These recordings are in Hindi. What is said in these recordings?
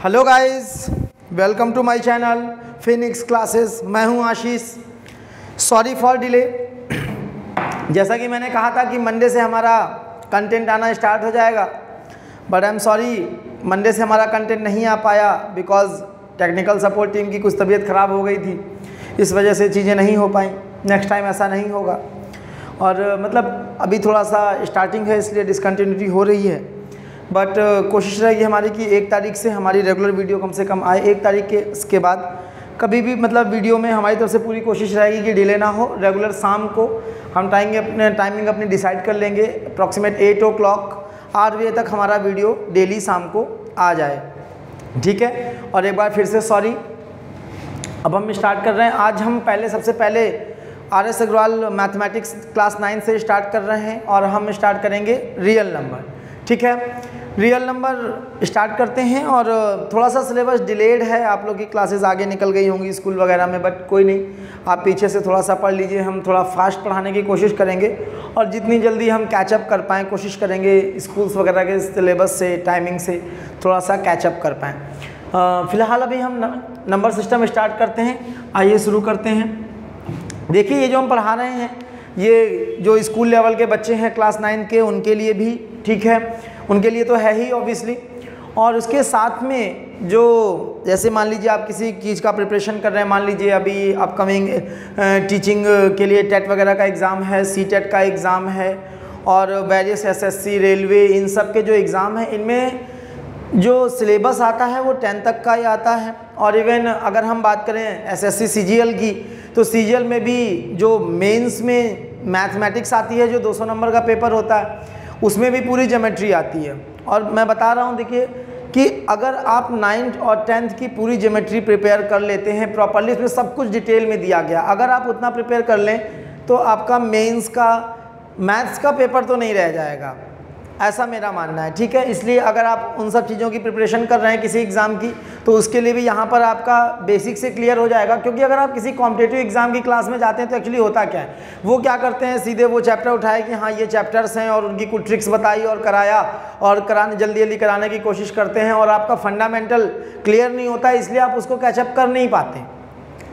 Hello guys, welcome to my channel Phoenix classes. मैं हूं आशीष। Sorry for delay. जैसा कि मैंने कहा था कि मंडे से हमारा कंटेंट आना स्टार्ट हो जाएगा, but I am sorry, Monday से हमारा कंटेंट नहीं आ पाया बिकॉज टेक्निकल सपोर्ट टीम की कुछ तबीयत ख़राब हो गई थी, इस वजह से चीज़ें नहीं हो पाई। नेक्स्ट टाइम ऐसा नहीं होगा। और मतलब अभी थोड़ा सा स्टार्टिंग है इसलिए डिसकंटिन्यूटी हो रही है, बट कोशिश रहेगी हमारी कि 1 तारीख से हमारी रेगुलर वीडियो कम से कम आए। 1 तारीख के बाद कभी भी मतलब वीडियो में हमारी तरफ से पूरी कोशिश रहेगी कि डिले ना हो। रेगुलर शाम को हम टाइमिंग अपनी डिसाइड कर लेंगे, अप्रॉक्सीमेट 8 o'clock 8 बजे तक हमारा वीडियो डेली शाम को आ जाए, ठीक है। और एक बार फिर से सॉरी। अब हम स्टार्ट कर रहे हैं। आज हम सबसे पहले RS अग्रवाल मैथमेटिक्स क्लास 9 से स्टार्ट कर रहे हैं और हम स्टार्ट करेंगे रियल नंबर, ठीक है। रियल नंबर स्टार्ट करते हैं और थोड़ा सा सिलेबस डिलेड है। आप लोग की क्लासेस आगे निकल गई होंगी स्कूल वगैरह में, बट कोई नहीं, आप पीछे से थोड़ा सा पढ़ लीजिए। हम थोड़ा फास्ट पढ़ाने की कोशिश करेंगे और जितनी जल्दी हम कैचअप कर पाएँ कोशिश करेंगे स्कूल्स वगैरह के सिलेबस से, टाइमिंग से थोड़ा सा कैचअप कर पाएँ। फ़िलहाल अभी हम नंबर सिस्टम स्टार्ट करते हैं। आइए शुरू करते हैं। देखिए, ये जो हम पढ़ा रहे हैं ये जो स्कूल लेवल के बच्चे हैं क्लास 9 के, उनके लिए भी ठीक है, उनके लिए तो है ही ऑब्वियसली। और उसके साथ में जो जैसे मान लीजिए आप किसी चीज़ का प्रिपरेशन कर रहे हैं, मान लीजिए अभी अपकमिंग टीचिंग के लिए टेट वगैरह का एग्ज़ाम है, CTET का एग्ज़ाम है और वेरियस SSC, रेलवे, इन सब के जो एग्ज़ाम हैं इनमें जो सिलेबस आता है वो 10 तक का ही आता है। और इवन अगर हम बात करें SSC CGL की, तो CGL में भी जो मेंस में मैथमेटिक्स आती है, जो 200 नंबर का पेपर होता है, उसमें भी पूरी ज्योमेट्री आती है। और मैं बता रहा हूँ, देखिए कि अगर आप 9th और 10th की पूरी ज्योमेट्री प्रिपेयर कर लेते हैं प्रॉपरली, उसमें सब कुछ डिटेल में दिया गया, अगर आप उतना प्रिपेयर कर लें तो आपका मेंस का मैथ्स का पेपर तो नहीं रह जाएगा, ऐसा मेरा मानना है, ठीक है। इसलिए अगर आप उन सब चीज़ों की प्रिपरेशन कर रहे हैं किसी एग्ज़ाम की, तो उसके लिए भी यहाँ पर आपका बेसिक से क्लियर हो जाएगा। क्योंकि अगर आप किसी कॉम्पिटिटिव एग्ज़ाम की क्लास में जाते हैं तो एक्चुअली होता क्या है, वो क्या करते हैं, सीधे वो चैप्टर उठाए कि हाँ ये चैप्टर्स हैं और उनकी कुछ ट्रिक्स बताई और कराया और जल्दी कराने की कोशिश करते हैं और आपका फंडामेंटल क्लियर नहीं होता, इसलिए आप उसको कैचअप कर नहीं पाते,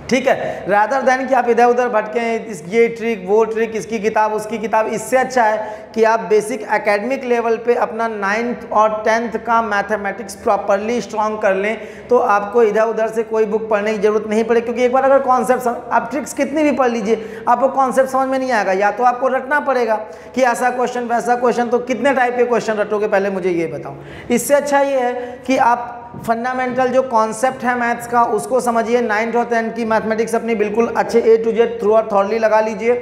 ठीक है। रादर देन कि आप इधर उधर भटकें, ये ट्रिक वो ट्रिक, इसकी किताब उसकी किताब, इससे अच्छा है कि आप बेसिक एकेडमिक लेवल पे अपना 9th और 10th का मैथमेटिक्स प्रॉपरली स्ट्रॉन्ग कर लें, तो आपको इधर उधर से कोई बुक पढ़ने की ज़रूरत नहीं पड़ेगी। क्योंकि एक बार अगर कॉन्सेप्ट आप ट्रिक्स कितनी भी पढ़ लीजिए, आपको कॉन्सेप्ट समझ में नहीं आएगा। या तो आपको रटना पड़ेगा कि ऐसा क्वेश्चन वैसा क्वेश्चन, तो कितने टाइप के क्वेश्चन रटोगे पहले मुझे ये बताओ। इससे अच्छा ये है कि आप फंडामेंटल जो कॉन्सेप्ट है मैथ्स का उसको समझिए। 9th और 10th की मैथमेटिक्स अपनी बिल्कुल अच्छे A to Z थ्रू और थॉरली लगा लीजिए।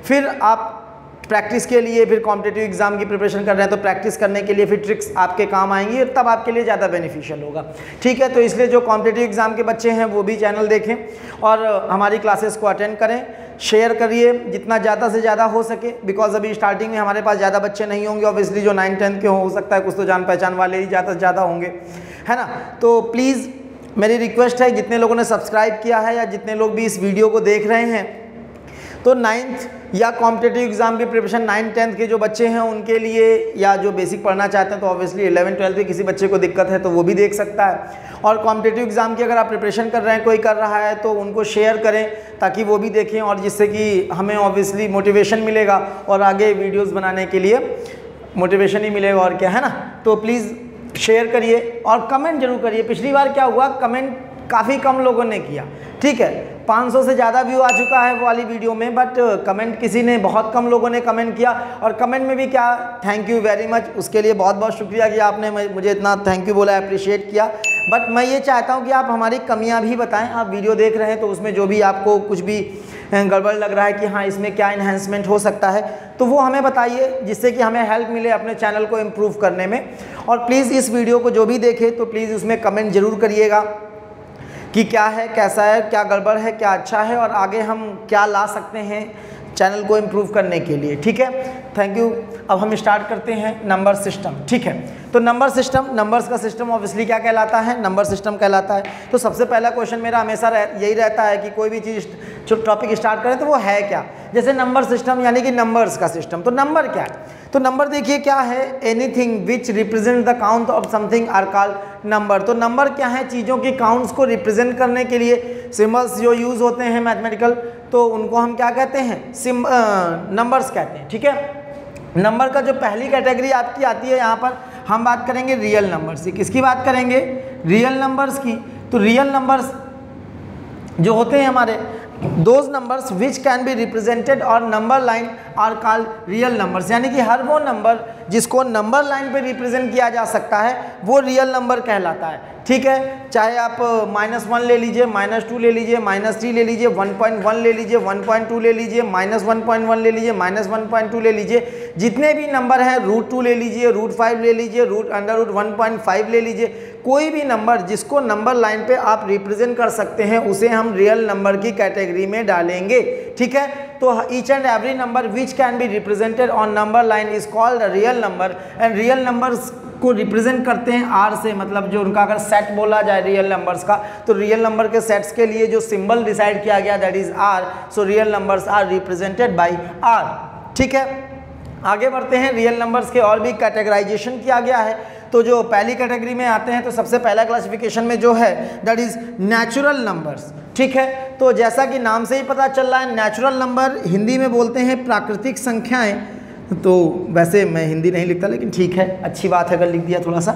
फिर आप प्रैक्टिस के लिए, फिर कॉम्पिटिटिव एग्जाम की प्रिपरेशन कर रहे हैं तो प्रैक्टिस करने के लिए फिर ट्रिक्स आपके काम आएंगी, तब आपके लिए ज़्यादा बेनिफिशियल होगा, ठीक है। तो इसलिए जो कॉम्पिटिटिव एग्जाम के बच्चे हैं वो भी चैनल देखें और हमारी क्लासेस को अटेंड करें, शेयर करिए जितना ज़्यादा से ज़्यादा हो सके। बिकॉज अभी स्टार्टिंग में हमारे पास ज़्यादा बच्चे नहीं होंगे, ऑब्वियसली जो 9th 10th के हो सकता है कुछ तो जान पहचान वाले ही ज़्यादा से ज़्यादा होंगे, है ना। तो प्लीज़ मेरी रिक्वेस्ट है, जितने लोगों ने सब्सक्राइब किया है या जितने लोग भी इस वीडियो को देख रहे हैं, तो 9th या कॉम्पिटिटिव एग्जाम की प्रिपरेशन 9th 10th के जो बच्चे हैं उनके लिए, या जो बेसिक पढ़ना चाहते हैं, तो ऑब्वियसली 11th 12th में किसी बच्चे को दिक्कत है तो वो भी देख सकता है। और कॉम्पिटिटिव एग्जाम की अगर आप प्रिपरेशन कर रहे हैं, कोई कर रहा है, तो उनको शेयर करें ताकि वो भी देखें, और जिससे कि हमें ऑब्वियसली मोटिवेशन मिलेगा और आगे वीडियोज़ बनाने के लिए मोटिवेशन ही मिलेगा, और क्या है ना। तो प्लीज़ शेयर करिए और कमेंट जरूर करिए। पिछली बार क्या हुआ, कमेंट काफ़ी कम लोगों ने किया, ठीक है। 500 से ज़्यादा व्यू आ चुका है वो वाली वीडियो में, बट कमेंट किसी ने, बहुत कम लोगों ने कमेंट किया। और कमेंट में भी क्या, थैंक यू वेरी मच, उसके लिए बहुत बहुत शुक्रिया कि आपने मुझे इतना थैंक यू बोला, अप्रिशिएट किया। बट मैं ये चाहता हूँ कि आप हमारी कमियाँ भी बताएं। आप वीडियो देख रहे हैं तो उसमें जो भी आपको कुछ भी गड़बड़ लग रहा है कि हाँ इसमें क्या इन्हेंसमेंट हो सकता है, तो वो हमें बताइए, जिससे कि हमें हेल्प मिले अपने चैनल को इम्प्रूव करने में। और प्लीज़ इस वीडियो को जो भी देखे तो प्लीज़ उसमें कमेंट ज़रूर करिएगा कि क्या है, कैसा है, क्या गड़बड़ है, क्या अच्छा है, और आगे हम क्या ला सकते हैं चैनल को इम्प्रूव करने के लिए, ठीक है। Thank you. अब हम स्टार्ट करते हैं नंबर सिस्टम, ठीक है। तो नंबर सिस्टम, नंबर्स का सिस्टम ऑब्वियसली क्या कहलाता है, नंबर सिस्टम कहलाता है। तो सबसे पहला क्वेश्चन मेरा हमेशा यही रहता है कि कोई भी चीज़ जो टॉपिक स्टार्ट करें तो वो है क्या। जैसे नंबर सिस्टम यानी कि नंबर्स का सिस्टम, तो नंबर क्या है। तो नंबर देखिए क्या है, anything which represent the count of something are called number. तो नंबर क्या है, चीज़ों की काउंट्स को रिप्रेजेंट करने के लिए सिंबल्स जो यूज़ होते हैं मैथमेटिकल, तो उनको हम क्या कहते हैं, नंबर्स कहते हैं। ठीक है, नंबर का जो पहली कैटेगरी आपकी आती है, यहाँ पर हम बात करेंगे रियल नंबर्स की। किसकी बात करेंगे, रियल नंबर्स की। तो रियल नंबर्स जो होते हैं हमारे, those numbers which can be represented और number line are called real numbers, यानी कि हर वो नंबर जिसको नंबर लाइन पे रिप्रेजेंट किया जा सकता है वो रियल नंबर कहलाता है। ठीक है, चाहे आप -1 ले लीजिए, -2 ले लीजिए, -3 ले लीजिए, 1.1 ले लीजिए, 1.2 ले लीजिए, -1.1 ले लीजिए, -1.2 ले लीजिए, जितने भी नंबर हैं, √2 ले लीजिए, √5 ले लीजिए, √1.5 ले लीजिए, कोई भी नंबर जिसको नंबर लाइन पे आप रिप्रेजेंट कर सकते हैं उसे हम रियल नंबर की कैटेगरी में डालेंगे। ठीक है, तो each and every number which can be represented on number line is called real number. And real numbers को रिप्रेजेंट करते हैं आर से, मतलब जो उनका अगर सेट बोला जाए रियल नंबर्स का, तो रियल नंबर के सेट्स के लिए जो सिंबल डिसाइड किया गया that is R, so real numbers are represented by R. ठीक है, आगे बढ़ते हैं। रियल नंबर्स के और भी कैटेगराइजेशन किया गया है। तो जो पहली कैटेगरी में आते हैं, तो सबसे पहला क्लासिफिकेशन में जो है दैट इज नेचुरल नंबर्स। ठीक है, तो जैसा कि नाम से ही पता चल रहा है, नेचुरल नंबर हिंदी में बोलते हैं प्राकृतिक संख्याएं। तो वैसे मैं हिंदी नहीं लिखता, लेकिन ठीक है, अच्छी बात है अगर लिख दिया थोड़ा सा।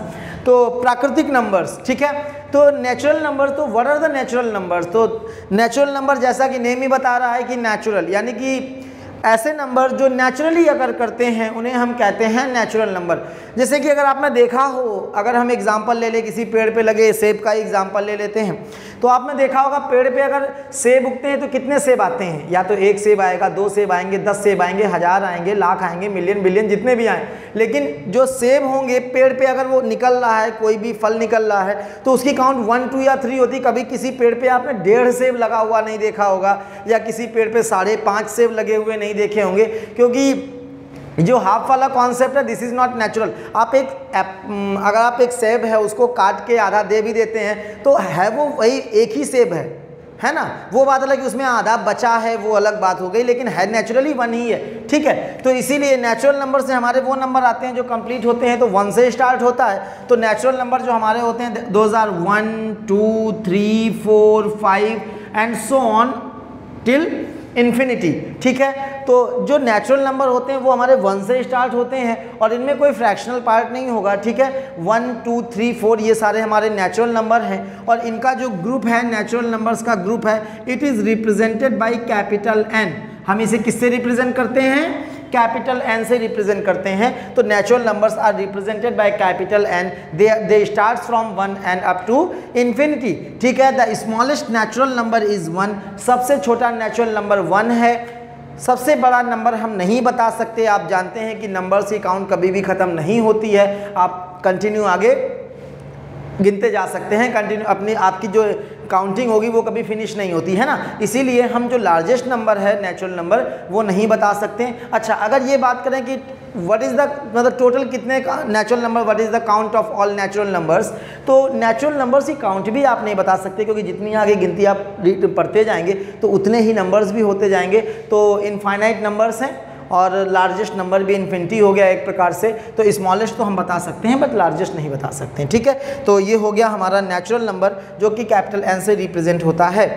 तो प्राकृतिक नंबर्स, ठीक है। तो नेचुरल नंबर, तो what are the natural numbers? तो नेचुरल नंबर जैसा कि नेम ही बता रहा है कि नेचुरल, यानी कि ऐसे नंबर जो नेचुरली अगर करते हैं उन्हें हम कहते हैं नेचुरल नंबर। जैसे कि अगर आपने देखा हो, अगर हम एग्जांपल ले लें, किसी पेड़ पे लगे सेब का एग्जांपल ले लेते हैं, तो आपने देखा होगा पेड़ पे अगर सेब उगते हैं तो कितने सेब आते हैं? या तो 1 सेब आएगा, 2 सेब आएंगे, 10 सेब आएंगे, 1000 आएंगे, लाख आएंगे, मिलियन बिलियन जितने भी आए। लेकिन जो सेब होंगे पेड़ पे, अगर वो निकल रहा है, कोई भी फल निकल रहा है, तो उसकी काउंट 1, 2 या 3 होती। कभी किसी पेड़ पे आपने 1.5 सेब लगा हुआ नहीं देखा होगा, या किसी पेड़ पे 5.5 सेब लगे हुए नहीं देखे होंगे, क्योंकि जो हाफ वाला कॉन्सेप्ट है दिस इज नॉट नेचुरल। आप अगर आप एक सेब है उसको काट के आधा दे भी देते हैं तो है वो वही एक ही सेब है ना। वो बात अलग कि उसमें आधा बचा है, वो अलग बात हो गई, लेकिन है नेचुरली 1 ही है। ठीक है, तो इसीलिए नेचुरल नंबर से हमारे वो नंबर आते हैं जो कंप्लीट होते हैं तो 1 से स्टार्ट होता है। तो नेचुरल नंबर जो हमारे होते हैं those are 1, 2, 3, 4, 5 and so on till infinity. ठीक है, तो जो नेचुरल नंबर होते हैं वो हमारे 1 से स्टार्ट होते हैं और इनमें कोई फ्रैक्शनल पार्ट नहीं होगा। ठीक है, 1, 2, 3, 4 ये सारे हमारे नेचुरल नंबर हैं और इनका जो ग्रुप है, नेचुरल नंबर्स का ग्रुप है, it is represented by capital N. हम इसे किससे रिप्रेजेंट करते हैं? कैपिटल एन से रिप्रेजेंट करते हैं। तो natural numbers are represented by capital N, they starts from 1 and up to infinity. ठीक है, the smallest natural number is 1। सबसे छोटा नेचुरल नंबर 1 है। सबसे बड़ा नंबर हम नहीं बता सकते। आप जानते हैं कि नंबर्स की काउंट कभी भी ख़त्म नहीं होती है, आप कंटिन्यू आगे गिनते जा सकते हैं, कंटिन्यू अपनी आपकी जो काउंटिंग होगी वो कभी फिनिश नहीं होती है ना। इसीलिए हम जो लार्जेस्ट नंबर है नेचुरल नंबर वो नहीं बता सकते। अच्छा, अगर ये बात करें कि व्हाट इज़ द मतलब टोटल कितने natural number, what is the count of all natural numbers, तो नेचुरल नंबर्स की काउंट भी आप नहीं बता सकते, क्योंकि जितनी आगे गिनती आप पढ़ते जाएंगे तो उतने ही नंबर्स भी होते जाएंगे। तो इनफाइनाइट नंबर्स हैं और लार्जेस्ट नंबर भी इन्फिनिटी हो गया एक प्रकार से। तो स्मॉलेस्ट तो हम बता सकते हैं बट लार्जेस्ट नहीं बता सकते हैं। ठीक है, तो ये हो गया हमारा नेचुरल नंबर जो कि कैपिटल एन से रिप्रेजेंट होता है।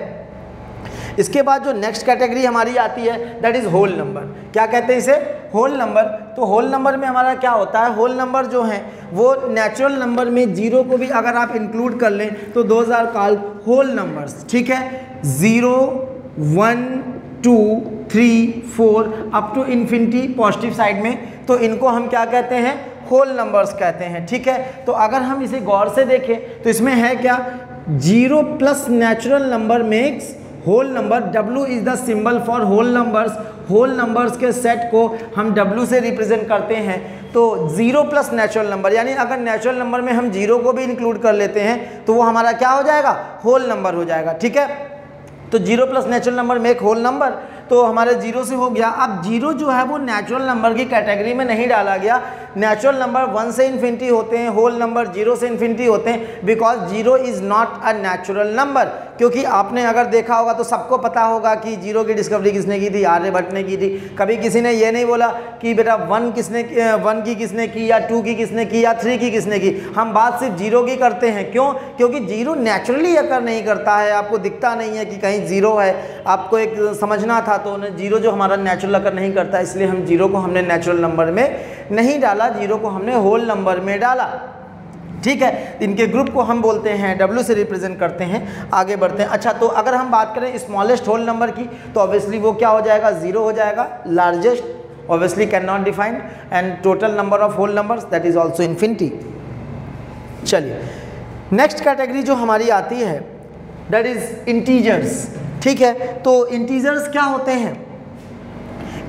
इसके बाद जो नेक्स्ट कैटेगरी हमारी आती है दैट इज़ होल नंबर। क्या कहते हैं इसे? Whole number. तो होल नंबर में हमारा क्या होता है? होल नंबर जो हैं वो नेचुरल नंबर में 0 को भी अगर आप इंक्लूड कर लें तो those are called whole numbers. ठीक है, 0, 1, 2, 3, 4 up to infinity positive side में, तो इनको हम क्या कहते हैं? होल नंबर्स कहते हैं। ठीक है, तो अगर हम इसे गौर से देखें तो इसमें है क्या? 0 plus natural number makes whole number. W is the symbol for whole numbers. Whole numbers के सेट को हम W से रिप्रेजेंट करते हैं। तो 0 प्लस नेचुरल नंबर, यानी अगर नेचुरल नंबर में हम 0 को भी इंक्लूड कर लेते हैं तो वो हमारा क्या हो जाएगा? होल नंबर हो जाएगा। ठीक है, तो 0 plus natural number make whole number. तो हमारे जीरो से हो गया। अब जीरो जो है वो नेचुरल नंबर की कैटेगरी में नहीं डाला गया। नेचुरल नंबर 1 से इन्फिनिटी होते हैं, होल नंबर 0 से इन्फिनिटी होते हैं, because zero is not a natural number. क्योंकि आपने अगर देखा होगा तो सबको पता होगा कि जीरो की डिस्कवरी किसने की थी, आर्यभट्ट ने की थी। कभी किसी ने ये नहीं बोला कि बेटा 1 की किसने की, या 2 की किसने की, या 3 की किसने की। हम बात सिर्फ जीरो की करते हैं। क्यों? क्योंकि जीरो नेचुरली अकर नहीं करता है, आपको दिखता नहीं है कि कहीं जीरो है, आपको एक समझना था। तो जीरो जो हमारा नेचुरल अकर नहीं करता, इसलिए हम जीरो को हमने नेचुरल नंबर में नहीं डाला, जीरो को हमने होल नंबर में डाला। ठीक है, इनके ग्रुप को हम बोलते हैं W से रिप्रेजेंट करते हैं। आगे बढ़ते हैं। अच्छा, तो अगर हम बात करें स्मॉलेस्ट होल नंबर की, तो ऑब्वियसली वो क्या हो जाएगा, 0 हो जाएगा। Largest obviously can not defined, and total number of whole numbers that is also infinity. चलिए, नेक्स्ट कैटेगरी जो हमारी आती है दैट इज इंटीजर्स। ठीक है, तो इंटीजर्स क्या होते हैं?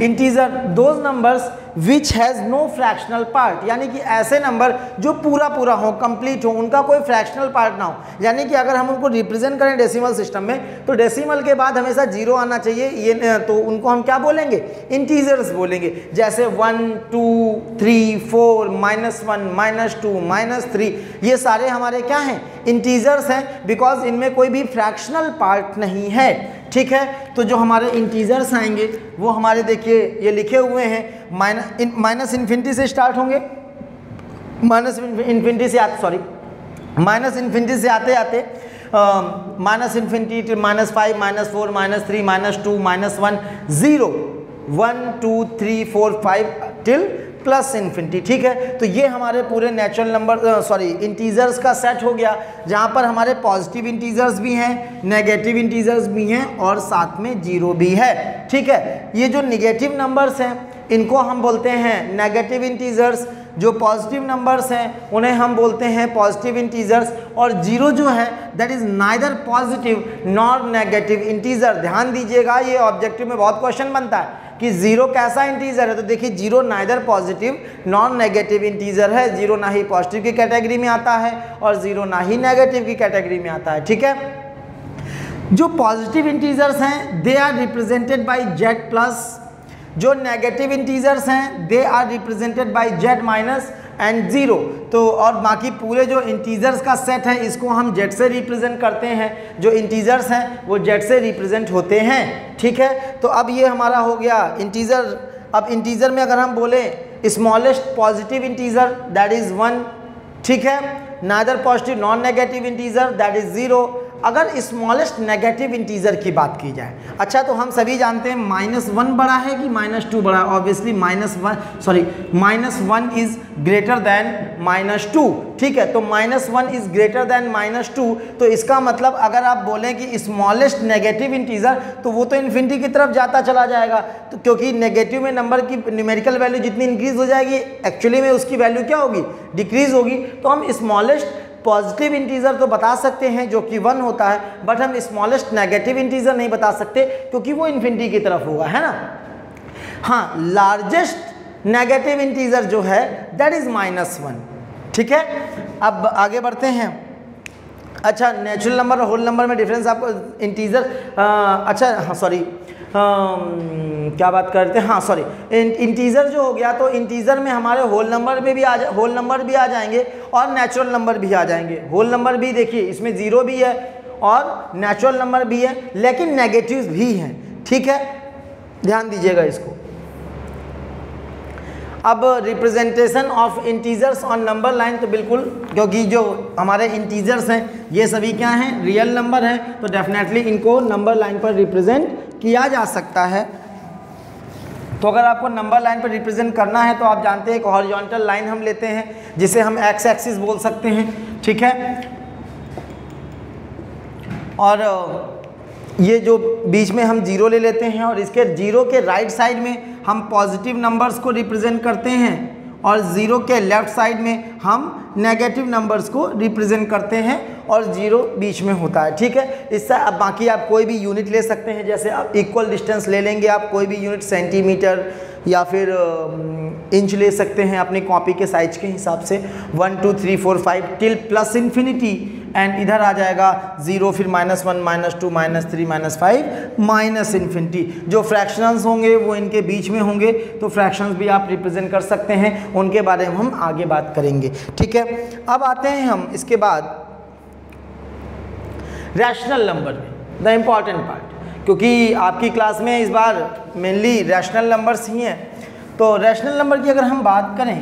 Integer those numbers which has no fractional part, यानी कि ऐसे नंबर जो पूरा पूरा हो, कंप्लीट हो, उनका कोई फ्रैक्शनल पार्ट ना हो। यानी कि अगर हम उनको रिप्रेजेंट करें डेसिमल सिस्टम में, तो डेसिमल के बाद हमेशा जीरो आना चाहिए। ये तो उनको हम क्या बोलेंगे? इंटीजर्स बोलेंगे। जैसे 1, 2, 3, 4, -1, -2, -3, ये सारे हमारे क्या हैं? इंटीजर्स हैं, बिकॉज इनमें कोई भी फ्रैक्शनल पार्ट नहीं है। ठीक है, तो जो हमारे इंटीजर्स आएंगे वो हमारे, देखिए ये लिखे हुए हैं, माइनस इन्फिनिटी से स्टार्ट होंगे, माइनस इन्फिनिटी से आते आते minus infinity -5, -4, -3, -2, -1, 0, 1, 2, 3, 4, 5 till plus infinity. ठीक है, तो ये हमारे पूरे नेचुरल नंबर इंटीजर्स का सेट हो गया, जहाँ पर हमारे पॉजिटिव इंटीजर्स भी हैं, नेगेटिव इंटीजर्स भी हैं, और साथ में जीरो भी है। ठीक है, ये जो नेगेटिव नंबर्स हैं इनको हम बोलते हैं नेगेटिव इंटीजर्स। जो पॉजिटिव नंबर्स हैं उन्हें हम बोलते हैं पॉजिटिव इंटीजर्स। और जीरो जो है that is neither positive nor negative integer. ध्यान दीजिएगा, ये ऑब्जेक्टिव में बहुत क्वेश्चन बनता है कि जीरो कैसा इंटीजर है। तो देखिए, zero neither positive non negative integer है। जीरो ना ही पॉजिटिव की कैटेगरी में आता है और जीरो ना ही नेगेटिव की कैटेगरी में आता है। ठीक है, जो पॉजिटिव इंटीजर्स हैं they are represented by Z plus, जो नेगेटिव इंटीजर्स हैं they are represented by Z minus and zero. तो और बाकी पूरे जो इंटीजर्स का सेट है इसको हम जेड से रिप्रेजेंट करते हैं। जो इंटीजर्स हैं वो जेड से रिप्रेजेंट होते हैं। ठीक है, तो अब ये हमारा हो गया इंटीजर। अब इंटीजर में अगर हम बोले smallest positive integer that is 1। ठीक है, neither positive non negative integer that is 0। अगर स्मॉलेस्ट नेगेटिव इंटीजर की बात की जाए, अच्छा, तो हम सभी जानते हैं -1 बड़ा है कि -2 बड़ा है? Obviously -1 is greater than -2। ठीक है, तो -1 इज ग्रेटर देन -2। तो इसका मतलब अगर आप बोलें कि स्मॉलेस्ट नेगेटिव इंटीजर, तो वो तो इन्फिनिटी की तरफ जाता चला जाएगा। तो क्योंकि नेगेटिव में नंबर की न्यूमेरिकल वैल्यू जितनी इंक्रीज हो जाएगी, एक्चुअली में उसकी वैल्यू क्या होगी? डिक्रीज होगी। तो हम स्मॉलेस्ट पॉजिटिव इंटीजर तो बता सकते हैं जो कि 1 होता है, बट हम स्मॉलेस्ट नेगेटिव इंटीजर नहीं बता सकते क्योंकि वो इन्फिनिटी की तरफ होगा, है ना। हाँ, लार्जेस्ट नेगेटिव इंटीजर जो है दैट इज -1। ठीक है, अब आगे बढ़ते हैं। अच्छा, नेचुरल नंबर और होल नंबर में डिफरेंस आपको इंटीजर, अच्छा हाँ सॉरी, क्या बात करते हैं, हाँ सॉरी, इंटीजर जो हो गया, तो इंटीजर में हमारे होल नंबर भी आ जाएंगे और नेचुरल नंबर भी आ जाएंगे। होल नंबर भी देखिए इसमें 0 भी है और नेचुरल नंबर भी है, लेकिन नेगेटिव्स भी हैं। ठीक है, ध्यान दीजिएगा इसको। अब representation of integers on number line, तो बिल्कुल, क्योंकि जो हमारे इंटीजर्स हैं ये सभी क्या हैं? रियल नंबर हैं, तो डेफिनेटली इनको नंबर लाइन पर रिप्रेजेंट किया जा सकता है। तो अगर आपको नंबर लाइन पर रिप्रेजेंट करना है तो आप जानते हैं एक हॉरिजॉन्टल लाइन हम लेते हैं जिसे हम एक्स एक्सिस बोल सकते हैं। ठीक है, और ये जो बीच में हम 0 ले लेते हैं और इसके 0 के राइट साइड में हम पॉजिटिव नंबर्स को रिप्रेजेंट करते हैं और 0 के लेफ्ट साइड में हम नेगेटिव नंबर्स को रिप्रेजेंट करते हैं और 0 बीच में होता है। ठीक है, इससे अब बाकी आप कोई भी यूनिट ले सकते हैं, जैसे आप इक्वल डिस्टेंस ले लेंगे, आप कोई भी यूनिट सेंटीमीटर या फिर इंच ले सकते हैं अपनी कॉपी के साइज के हिसाब से। 1 2 3 4 5 टिल प्लस इन्फिनिटी एंड इधर आ जाएगा 0, फिर -1 -2 -3 -5 माइनस इन्फिनिटी। जो फ्रैक्शंस होंगे वो इनके बीच में होंगे, तो फ्रैक्शंस भी आप रिप्रेजेंट कर सकते हैं, उनके बारे में हम आगे बात करेंगे। ठीक है, अब आते हैं हम इसके बाद रैशनल नंबर में, द इम्पॉर्टेंट पार्ट, क्योंकि आपकी क्लास में इस बार मेनली रैशनल नंबर्स ही हैं। तो रैशनल नंबर की अगर हम बात करें,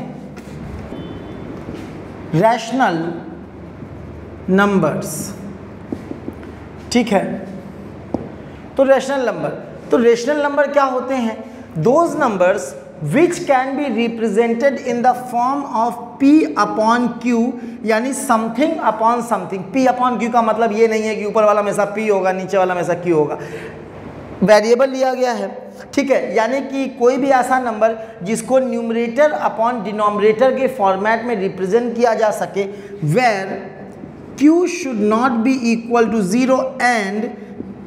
रैशनल नंबर्स, ठीक है, तो रैशनल नंबर क्या होते हैं? Those numbers which can be represented in the form of P upon Q, यानी something upon something. P upon Q का मतलब ये नहीं है कि ऊपर वाला हमेशा P होगा, नीचे वाला हमेशा Q होगा, वेरिएबल लिया गया है। ठीक है, यानी कि कोई भी ऐसा नंबर जिसको न्यूमरेटर अपॉन डिनोमिनेटर के फॉर्मेट में रिप्रेजेंट किया जा सके, where Q should not be equal to 0 and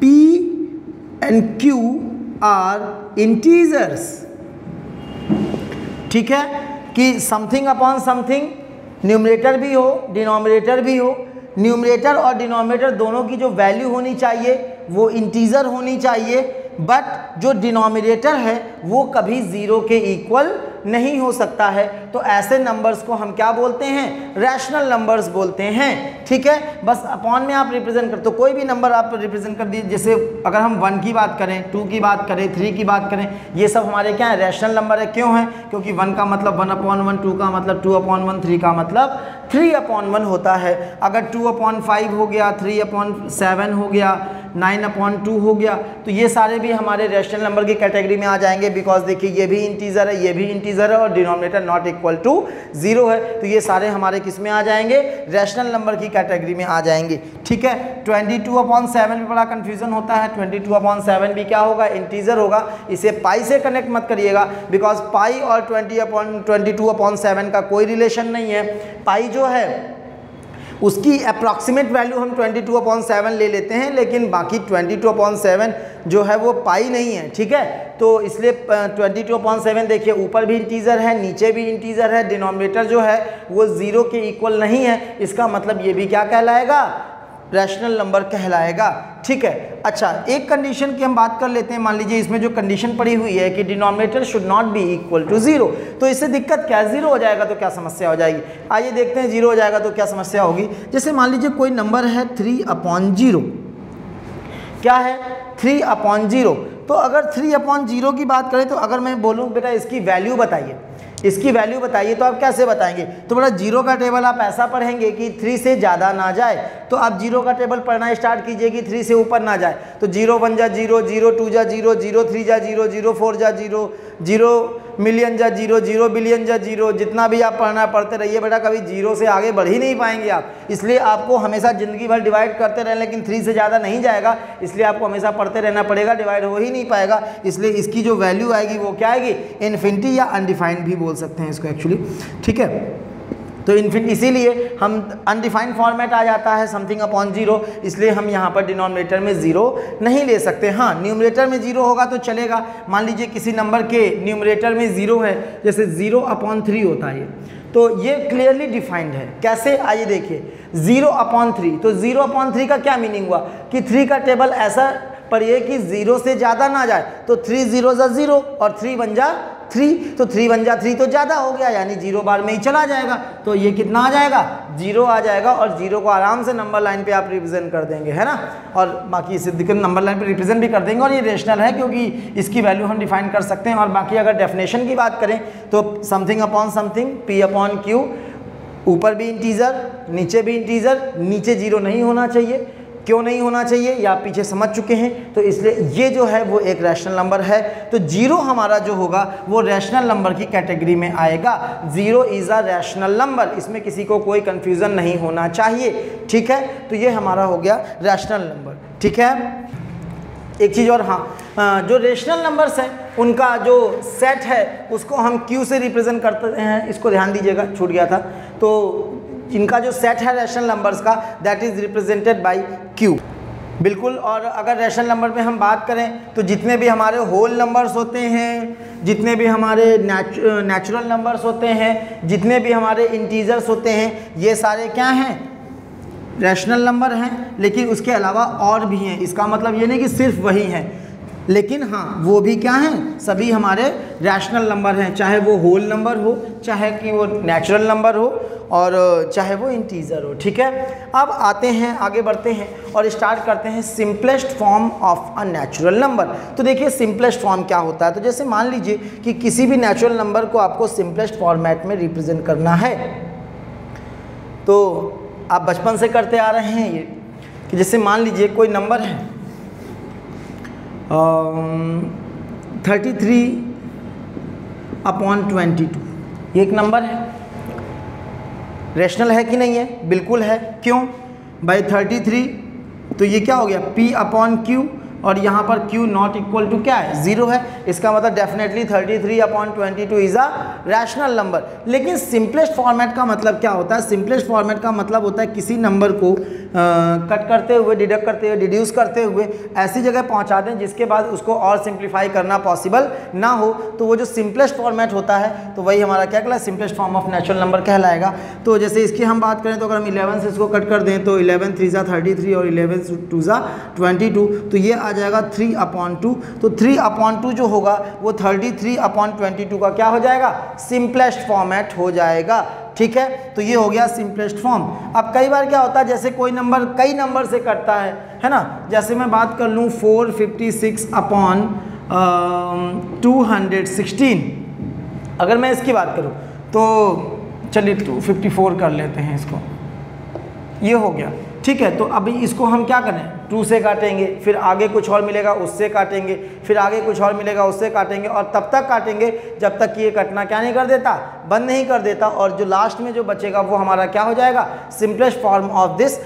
P and Q are integers. ठीक है, कि समथिंग अपॉन समथिंग, न्यूमरेटर भी हो डिनोमिनेटर भी हो, न्यूमरेटर और डिनोमिनेटर दोनों की जो वैल्यू होनी चाहिए वो इंटीजर होनी चाहिए, बट जो डिनोमिनेटर है वो कभी 0 के इक्वल नहीं हो सकता है। तो ऐसे नंबर्स को हम क्या बोलते हैं? रैशनल नंबर्स बोलते हैं। ठीक है, बस अपॉन में आप रिप्रेजेंट कर, तो कोई भी नंबर आप रिप्रेजेंट कर दीजिए। जैसे अगर हम 1 की बात करें, 2 की बात करें, 3 की बात करें, ये सब हमारे क्या है? रैशनल नंबर है। क्यों है? क्योंकि 1 का मतलब 1/1, 2 का मतलब 2/1, 3 का मतलब 3/1 होता है। अगर 2/5 हो गया, 3/7 हो गया, 9/2 हो गया, तो ये सारे भी हमारे रैशनल नंबर की कैटेगरी में आ जाएंगे। बिकॉज देखिए ये भी इंटीजर है, ये भी इंटीजर है और डिनोमिनेटर नॉट इक्वल टू 0 है, तो ये सारे हमारे किस में आ जाएंगे? रैशनल नंबर की कैटेगरी में आ जाएंगे। ठीक है, 22/7 में बड़ा कंफ्यूजन होता है। 22/7 भी क्या होगा? इंटीजर होगा। इसे पाई से कनेक्ट मत करिएगा, बिकॉज पाई और 22/7 का कोई रिलेशन नहीं है। पाई जो है उसकी अप्रॉक्सीमेट वैल्यू हम 22/7 ले लेते हैं, लेकिन बाकी 22/7 जो है वो पाई नहीं है। ठीक है, तो इसलिए 22/7 देखिए ऊपर भी इंटीजर है, नीचे भी इंटीजर है, डिनोमिनेटर जो है वो 0 के इक्वल नहीं है। इसका मतलब ये भी क्या कहलाएगा? रैशनल नंबर कहलाएगा। ठीक है, अच्छा एक कंडीशन की हम बात कर लेते हैं। मान लीजिए इसमें जो कंडीशन पड़ी हुई है कि denominator should not be equal to 0, तो इससे दिक्कत क्या है? 0 हो जाएगा तो क्या समस्या हो जाएगी? आइए देखते हैं 0 हो जाएगा तो क्या समस्या होगी। जैसे मान लीजिए कोई नंबर है 3/0, क्या है? 3/0। तो अगर 3/0 की बात करें, तो अगर मैं बोलूँ बेटा इसकी वैल्यू बताइए, इसकी वैल्यू बताइए, तो आप कैसे बताएंगे? तो बड़ा 0 का टेबल आप ऐसा पढ़ेंगे कि 3 से ज़्यादा ना जाए। तो आप 0 का टेबल पढ़ना स्टार्ट कीजिए कि 3 से ऊपर ना जाए। तो 0 1 जा 0, 0 2 जा 0, 0 3 जा 0, 0 4 जा 0, 0 मिलियन जा 0, 0 बिलियन जा 0, जितना भी आप पढ़ना पढ़ते रहिए बेटा, कभी 0 से आगे बढ़ ही नहीं पाएंगे आप। इसलिए आपको हमेशा ज़िंदगी भर डिवाइड करते रहें, लेकिन 3 से ज़्यादा नहीं जाएगा, इसलिए आपको हमेशा पढ़ते रहना पड़ेगा, डिवाइड हो ही नहीं पाएगा। इसलिए इसकी जो वैल्यू आएगी वो क्या आएगी? इन्फिनिटी या अनडिफाइंड भी बोल सकते हैं इसको एक्चुअली। ठीक है, तो इन्फिनिटी, इसीलिए हम अनडिफाइंड फॉर्मेट आ जाता है समथिंग अपॉन 0, इसलिए हम यहाँ पर डिनोमिनेटर में 0 नहीं ले सकते। हाँ, न्यूमरेटर में 0 होगा तो चलेगा। मान लीजिए किसी नंबर के न्यूमरेटर में 0 है, जैसे 0/3 होता है, तो ये क्लियरली डिफाइंड है। कैसे? आइए देखिए, 0/3, तो 0/3 का क्या मीनिंग हुआ? कि 3 का टेबल ऐसा पढ़िए कि 0 से ज़्यादा ना जाए। तो 3 0 जा 0 और 3 1 जा 3, तो 3 1 जा 3 तो ज़्यादा हो गया, यानी 0 बार में ही चला जाएगा। तो ये कितना आ जाएगा? 0 आ जाएगा, और 0 को आराम से नंबर लाइन पे आप रिप्रेजेंट कर देंगे, है ना। और बाकी इसे दिक्कत नंबर लाइन पे रिप्रेजेंट भी कर देंगे, और ये रेशनल है क्योंकि इसकी वैल्यू हम डिफाइन कर सकते हैं। और बाकी अगर डेफिनेशन की बात करें तो समथिंग अपॉन समथिंग, P/Q, ऊपर भी इंटीजर नीचे भी इंटीजर, नीचे 0 नहीं होना चाहिए। क्यों नहीं होना चाहिए ये आप पीछे समझ चुके हैं। तो इसलिए ये जो है वो एक रैशनल नंबर है। तो 0 हमारा जो होगा वो रैशनल नंबर की कैटेगरी में आएगा। 0 इज़ अ रैशनल नंबर, इसमें किसी को कोई कंफ्यूजन नहीं होना चाहिए। ठीक है, तो ये हमारा हो गया रैशनल नंबर। ठीक है, एक चीज़ और, हाँ, जो रेशनल नंबर्स हैं उनका जो सेट है उसको हम Q से रिप्रेजेंट करते हैं। इसको ध्यान दीजिएगा, छूट गया था। तो इनका जो सेट है रैशनल नंबर्स का, that is represented bye Q। बिल्कुल। और अगर रैशनल नंबर में हम बात करें तो जितने भी हमारे होल नंबर्स होते हैं, जितने भी हमारे नेचुरल नंबर्स होते हैं, जितने भी हमारे इंटीजर्स होते हैं, ये सारे क्या हैं? रैशनल नंबर हैं, लेकिन उसके अलावा और भी हैं। इसका मतलब ये नहीं कि सिर्फ वही हैं, लेकिन हाँ वो भी क्या हैं, सभी हमारे रैशनल नंबर हैं, चाहे वो होल नंबर हो, चाहे कि वो नेचुरल नंबर हो, और चाहे वो इंटीजर हो। ठीक है, अब आते हैं, आगे बढ़ते हैं और स्टार्ट करते हैं simplest form of a natural number. तो देखिए सिंपलेस्ट फॉर्म क्या होता है। तो जैसे मान लीजिए कि किसी भी नेचुरल नंबर को आपको सिंपलेस्ट फॉर्मेट में रिप्रेजेंट करना है, तो आप बचपन से करते आ रहे हैं ये, कि जैसे मान लीजिए कोई नंबर है 33/22, ये एक नंबर है, रेशनल है कि नहीं है, बिल्कुल है। क्यों भाई, 33 तो ये क्या हो गया P/Q, और यहाँ पर Q नॉट इक्वल टू क्या है, 0 है। इसका मतलब definitely 33/22 is a rational number. लेकिन सिंपलेस्ट फॉर्मेट का मतलब क्या होता है, सिंपलेस्ट फॉर्मेट का मतलब होता है किसी नंबर को कट करते हुए, डिडक्ट करते हुए, डिड्यूस करते हुए ऐसी जगह पहुँचा दें जिसके बाद उसको और सिंप्लीफाई करना पॉसिबल ना हो, तो वो जो सिंपलेस्ट फॉर्मेट होता है तो वही हमारा क्या कहलाए, simplest form of natural number कहलाएगा। तो जैसे इसकी हम बात करें तो अगर हम 11 से इसको कट कर दें तो 11 3 33 और 11 2 22, तो ये आ जाएगा 3/2। तो 3/2 जो होगा वो 33/22 का क्या हो जाएगा, सिंपलेस्ट फॉर्मेट हो जाएगा। ठीक है, तो ये हो गया सिंपलेस्ट फॉर्म। अब कई बार क्या होता है, जैसे कोई नंबर कई नंबर से कटता है ना, जैसे मैं बात कर लूँ 456/216, अगर मैं इसकी बात करूँ तो चलिए 254 कर लेते हैं इसको, ये हो गया। ठीक है, तो अभी इसको हम क्या करें, 2 से काटेंगे, फिर आगे कुछ और मिलेगा उससे काटेंगे, फिर आगे कुछ और मिलेगा उससे काटेंगे, और तब तक काटेंगे जब तक कि ये कटना क्या नहीं कर देता, बंद नहीं कर देता, और जो लास्ट में जो बचेगा वो हमारा क्या हो जाएगा, simplest form of this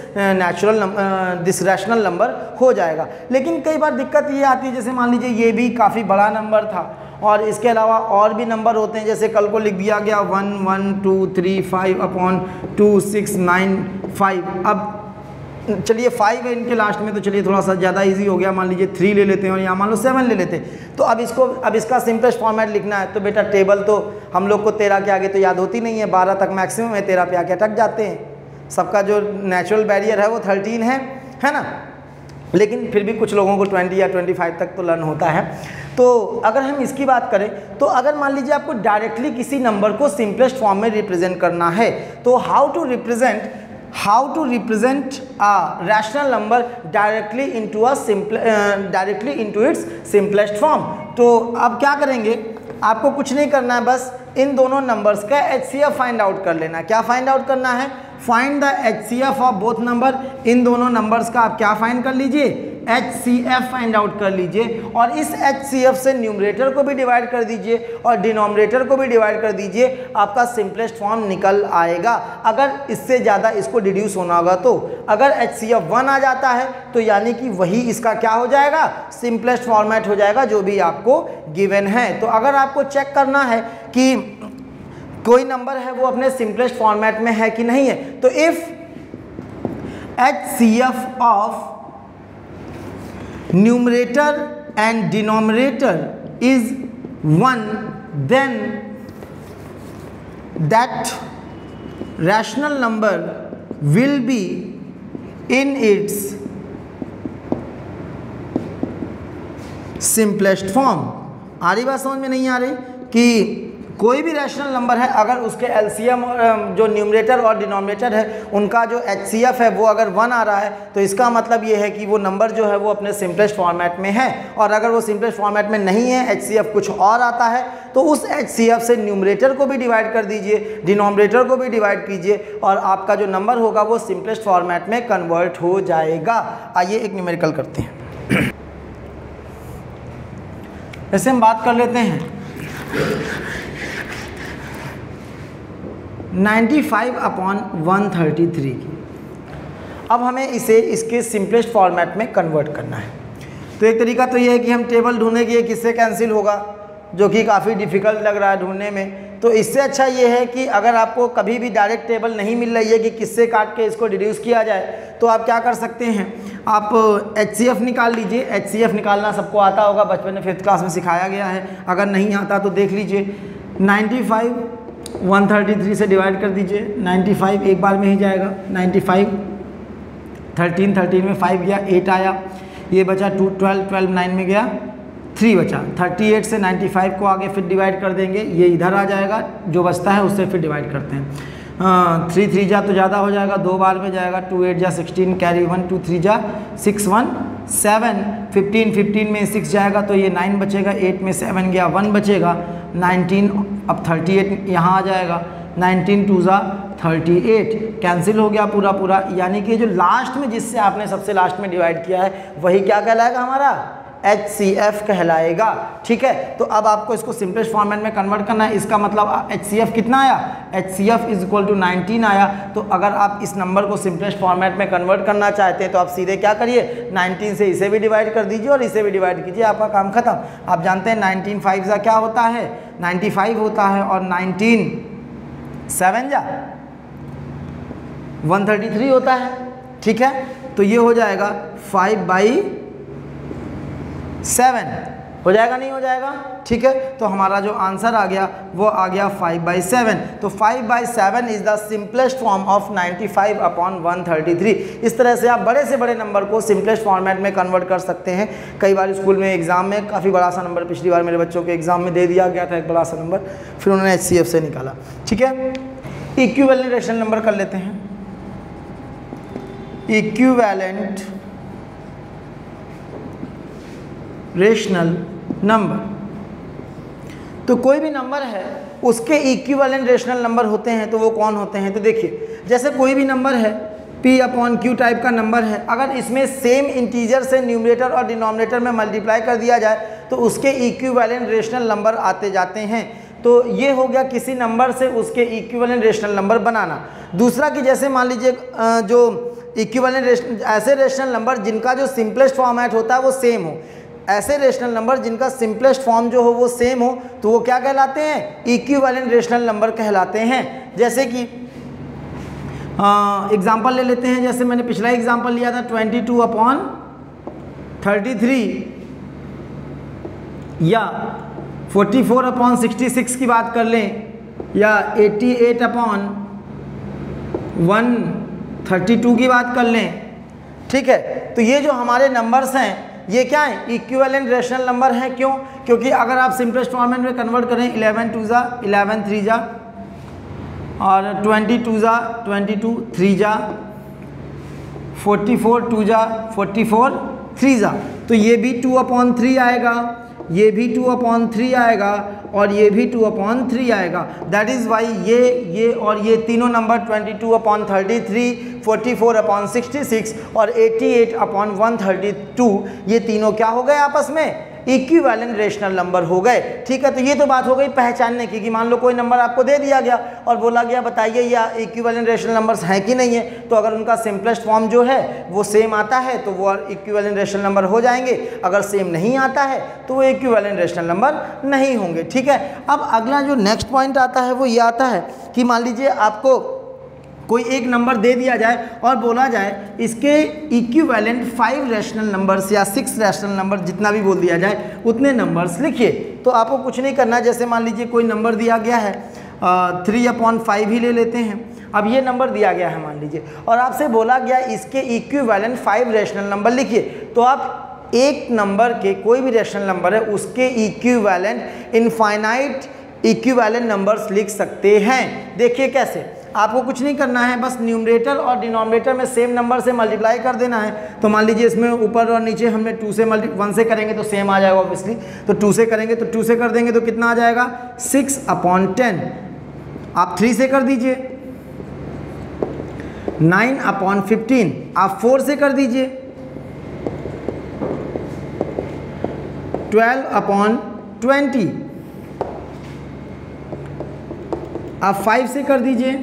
this rational number हो जाएगा। लेकिन कई बार दिक्कत ये आती है, जैसे मान लीजिए ये भी काफ़ी बड़ा नंबर था और इसके अलावा और भी नंबर होते हैं, जैसे कल को लिख दिया गया 1 1 2 3 5/2 6 9 5। अब चलिए 5 है इनके लास्ट में, तो चलिए थोड़ा सा ज़्यादा इजी हो गया, मान लीजिए 3 ले लेते हैं और यहाँ मान लो 7 ले लेते हैं। तो अब इसका सिंपलेस्ट फॉर्मेट लिखना है, तो बेटा टेबल तो हम लोग को 13 के आगे तो याद होती नहीं है, 12 तक मैक्सिमम है, 13 पे आके अटक जाते हैं। सबका जो नेचुरल बैरियर है वो 13 है ना, लेकिन फिर भी कुछ लोगों को 20 या 25 तक तो लर्न होता है। तो अगर हम इसकी बात करें तो अगर मान लीजिए आपको डायरेक्टली किसी नंबर को सिंपलेस्ट फॉर्म में रिप्रेजेंट करना है, तो how to represent a rational number directly into its simplest form। तो अब क्या करेंगे, आपको कुछ नहीं करना है, बस इन दोनों नंबर्स का HCF फाइंड आउट कर लेना है। क्या फाइंड आउट करना है, find the HCF of both number. इन दोनों नंबर्स का आप क्या फाइंड कर लीजिए, HCF फाइंड आउट कर लीजिए, और इस HCF से न्यूमरेटर को भी डिवाइड कर दीजिए और डिनोमिनेटर को भी डिवाइड कर दीजिए, आपका सिंपलेस्ट फॉर्म निकल आएगा। अगर इससे ज़्यादा इसको डिड्यूस होना होगा तो अगर HCF 1 आ जाता है तो यानी कि वही इसका क्या हो जाएगा, सिंपलेस्ट फॉर्मेट हो जाएगा जो भी आपको गिवन है। तो अगर आपको चेक करना है कि कोई नंबर है वो अपने सिंपलेस्ट फॉर्मेट में है कि नहीं है, तो if HCF of numerator and denominator is 1, then that rational number will be in its simplest form। आ रही बात समझ में, नहीं आ रही, कि कोई भी रैशनल नंबर है अगर उसके एलसीएम जो न्यूमरेटर और डिनोमिनेटर है उनका जो HCF है वो अगर 1 आ रहा है, तो इसका मतलब ये है कि वो नंबर जो है वो अपने सिंपलेस्ट फॉर्मेट में है। और अगर वो सिंपलेस्ट फॉर्मेट में नहीं है, HCF कुछ और आता है, तो उस HCF से न्यूमरेटर को भी डिवाइड कर दीजिए, डिनोमिनेटर को भी डिवाइड कीजिए, और आपका जो नंबर होगा वो सिंपलेस्ट फॉर्मेट में कन्वर्ट हो जाएगा। आइए एक न्यूमेरिकल करते हैं। ऐसे हम बात कर लेते हैं 95/133 की। अब हमें इसे इसके सिंपलेस्ट फॉर्मेट में कन्वर्ट करना है। तो एक तरीका तो ये है कि हम टेबल ढूंढने की किससे कैंसिल होगा, जो कि काफ़ी डिफ़िकल्ट लग रहा है ढूंढने में। तो इससे अच्छा ये है कि अगर आपको कभी भी डायरेक्ट टेबल नहीं मिल रही है कि किससे काट के इसको डिड्यूस किया जाए, तो आप क्या कर सकते हैं, आप HCF निकाल लीजिए। HCF निकालना सबको आता होगा, बचपन में 5th क्लास में सिखाया गया है। अगर नहीं आता तो देख लीजिए, 95 133 से डिवाइड कर दीजिए। 95 एक बार में ही जाएगा, 95 13, 13 में 5 गया, 8 आया, ये बचा 2, 12, 12 9 में गया, 3 बचा। 38 से 95 को आगे फिर डिवाइड कर देंगे, ये इधर आ जाएगा, जो बचता है उससे फिर डिवाइड करते हैं। 3 3 जा तो ज़्यादा हो जाएगा, 2 बार में जाएगा, 2 8 जा 16, कैरी 1, 2 3 जा 6 1 7, 15 15 में 6 जाएगा तो ये 9 बचेगा, 8 में 7 गया, 1 बचेगा, 19, अब 38 यहाँ आ जाएगा, 19 2 जा 38, कैंसिल हो गया पूरा पूरा। यानी कि जो लास्ट में जिससे आपने सबसे लास्ट में डिवाइड किया है वही क्या कहलाएगा हमारा, HCF कहलाएगा। ठीक है, तो अब आपको इसको सिंपलेस्ट फॉर्मेट में कन्वर्ट करना है। इसका मतलब HCF कितना आया, HCF इज इक्वल टू 19 आया। तो अगर आप इस नंबर को सिंपलेस्ट फॉर्मेट में कन्वर्ट करना चाहते हैं तो आप सीधे क्या करिए, 19 से इसे भी डिवाइड कर दीजिए और इसे भी डिवाइड कीजिए, आपका काम खत्म। आप जानते हैं 19 5 जा क्या होता है, 95 होता है, और 19 7 जा 133 होता है। ठीक है, तो ये हो जाएगा 5/7 हो जाएगा, नहीं हो जाएगा। ठीक है, तो हमारा जो आंसर आ गया वो आ गया 5/7। तो 5/7 is the simplest form of 95/133। इस तरह से आप बड़े से बड़े नंबर को सिंपलेस्ट फॉर्मेट में कन्वर्ट कर सकते हैं। कई बार स्कूल में एग्जाम में काफ़ी बड़ा सा नंबर, पिछली बार मेरे बच्चों के एग्जाम में दे दिया गया था एक बड़ा सा नंबर, फिर उन्होंने HCF से निकाला। ठीक है, इक्विवेलेंट रेशनल नंबर कर लेते हैं। इक्विवेलेंट रेशनल नंबर, तो कोई भी नंबर है उसके इक्विवेलेंट रेशनल नंबर होते हैं, तो वो कौन होते हैं। तो देखिए, जैसे कोई भी नंबर है P/Q टाइप का नंबर है, अगर इसमें सेम इंटीजर से न्यूमरेटर और डिनोमिनेटर में मल्टीप्लाई कर दिया जाए तो उसके इक्विवेलेंट रेशनल नंबर आते जाते हैं। तो ये हो गया किसी नंबर से उसके इक्विवेलेंट रेशनल नंबर बनाना। दूसरा कि जैसे मान लीजिए जो इक्विवेलेंट ऐसे रेशनल नंबर जिनका जो सिंपलेस्ट फॉर्मेट होता है वो सेम हो, ऐसे रेशनल नंबर जिनका सिंपलेस्ट फॉर्म जो हो वो सेम हो, तो वो क्या कहलाते हैं, इक्विवेलेंट रेशनल नंबर कहलाते हैं। जैसे कि एग्जांपल ले लेते हैं, जैसे मैंने पिछला एग्जांपल लिया था 22/33 या 44/66 की बात कर लें, या 88/132 की बात कर लें। ठीक है, तो ये जो हमारे नंबर्स हैं ये क्या है, इक्विवेलेंट रेशनल नंबर हैं। क्यों, क्योंकि अगर आप सिंपलेस्ट फॉर्मेट में कन्वर्ट करें 11 2 जा 11 3 जा और 22 जा 22 3 जा 44 2 जा 44 3 जा, तो ये भी 2/3 आएगा, ये भी 2/3 आएगा और ये भी 2/3 आएगा। दैट इज़ वाई ये और ये तीनों नंबर 22/33, 44/66 और 88/132 ये तीनों क्या हो गए आपस में, इक्विवेलेंट रेशनल नंबर हो गए। ठीक है, तो ये तो बात हो गई पहचानने की, कि मान लो कोई नंबर आपको दे दिया गया और बोला गया बताइए या इक्विवेलेंट रेशनल नंबर्स हैं कि नहीं है, तो अगर उनका सिंपलेस्ट फॉर्म जो है वो सेम आता है तो वो इक्विवेलेंट रेशनल नंबर हो जाएंगे, अगर सेम नहीं आता है तो वो इक्विवेलेंट रेशनल नंबर नहीं होंगे। ठीक है, अब अगला जो नेक्स्ट पॉइंट आता है वो ये आता है कि मान लीजिए आपको कोई एक नंबर दे दिया जाए और बोला जाए इसके इक्विवेलेंट 5 रैशनल नंबर्स या 6 रैशनल नंबर, जितना भी बोल दिया जाए उतने नंबर्स लिखिए। तो आपको कुछ नहीं करना, जैसे मान लीजिए कोई नंबर दिया गया है 3/5 ही ले लेते हैं। अब ये नंबर दिया गया है मान लीजिए, और आपसे बोला गया इसके इक्विवेलेंट 5 रैशनल नंबर लिखिए। तो आप एक नंबर के कोई भी रैशनल नंबर है उसके इक्विवेलेंट इनफाइनाइट इक्विवेलेंट नंबर्स लिख सकते हैं। देखिए कैसे, आपको कुछ नहीं करना है, बस न्यूमरेटर और डिनोमिनेटर में सेम नंबर से मल्टीप्लाई कर देना है। तो मान लीजिए इसमें ऊपर और नीचे हमने 2 से 1 से करेंगे तो सेम आ जाएगा ऑब्वियसली, तो 2 से करेंगे तो 2 से कर देंगे तो कितना आ जाएगा 6/10। आप 3 से कर दीजिए 9/15, आप 4 से कर दीजिए 12/20, आप 5 से कर दीजिए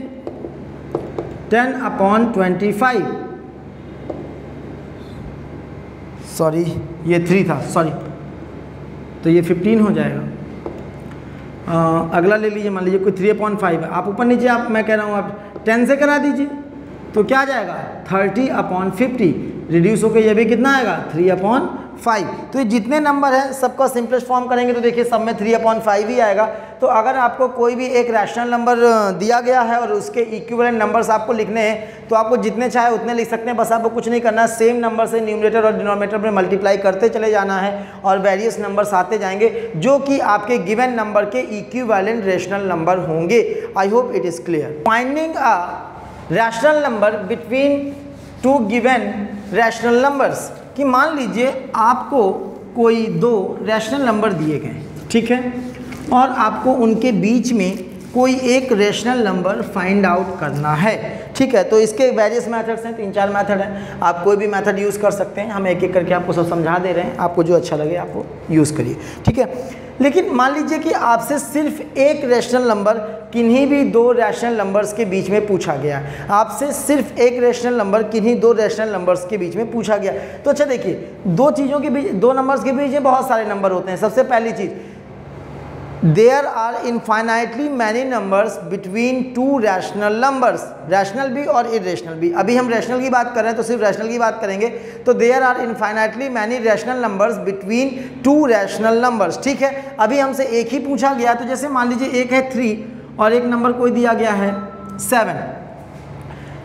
10/25। सॉरी ये 3 था, सॉरी, तो ये 15 हो जाएगा। अगला ले लीजिए, मान लीजिए कोई 3/5 है, आप ऊपर नीचे आप मैं कह रहा हूँ आप 10 से करा दीजिए तो क्या आ जाएगा 30/50, रिड्यूस होकर ये भी कितना आएगा 3/5। 5। तो ये जितने नंबर हैं सबका सिंपलेस्ट फॉर्म करेंगे तो देखिए सब में 3/5 ही आएगा। तो अगर आपको कोई भी एक रैशनल नंबर दिया गया है और उसके इक्विवेलेंट नंबर्स आपको लिखने हैं तो आपको जितने चाहे उतने लिख सकते हैं, बस आपको कुछ नहीं करना है, सेम नंबर से न्यूमरेटर और डिनोमिनेटर में मल्टीप्लाई करते चले जाना है और वेरियस नंबर्स आते जाएंगे जो कि आपके गिवन नंबर के इक्विवेलेंट रैशनल नंबर होंगे। I hope it is clear. Finding a rational number between two given rational numbers, कि मान लीजिए आपको कोई दो रैशनल नंबर दिए गए, ठीक है, और आपको उनके बीच में कोई एक रैशनल नंबर फाइंड आउट करना है, ठीक है। तो इसके वेरियस मेथड्स हैं, 3-4 मेथड हैं, आप कोई भी मेथड यूज़ कर सकते हैं। हम एक एक करके आपको सब समझा दे रहे हैं, आपको जो अच्छा लगे आप वो यूज़ करिए, ठीक है। लेकिन मान लीजिए कि आपसे सिर्फ एक रैशनल नंबर किन्हीं भी दो रैशनल नंबर्स के बीच में पूछा गया, आपसे सिर्फ एक रैशनल नंबर किन्हीं दो रैशनल नंबर्स के बीच में पूछा गया। तो अच्छा देखिए, दो चीज़ों के बीच, दो नंबर्स के बीच में बहुत सारे नंबर होते हैं। सबसे पहली चीज़, there are infinitely many numbers between two rational numbers, rational भी और इरेशनल भी। अभी हम रैशनल की बात कर रहे हैं तो सिर्फ रैशनल की बात करेंगे। तो there are infinitely many rational numbers between two rational numbers, ठीक है। अभी हमसे एक ही पूछा गया, तो जैसे मान लीजिए एक है 3 और एक नंबर कोई दिया गया है 7।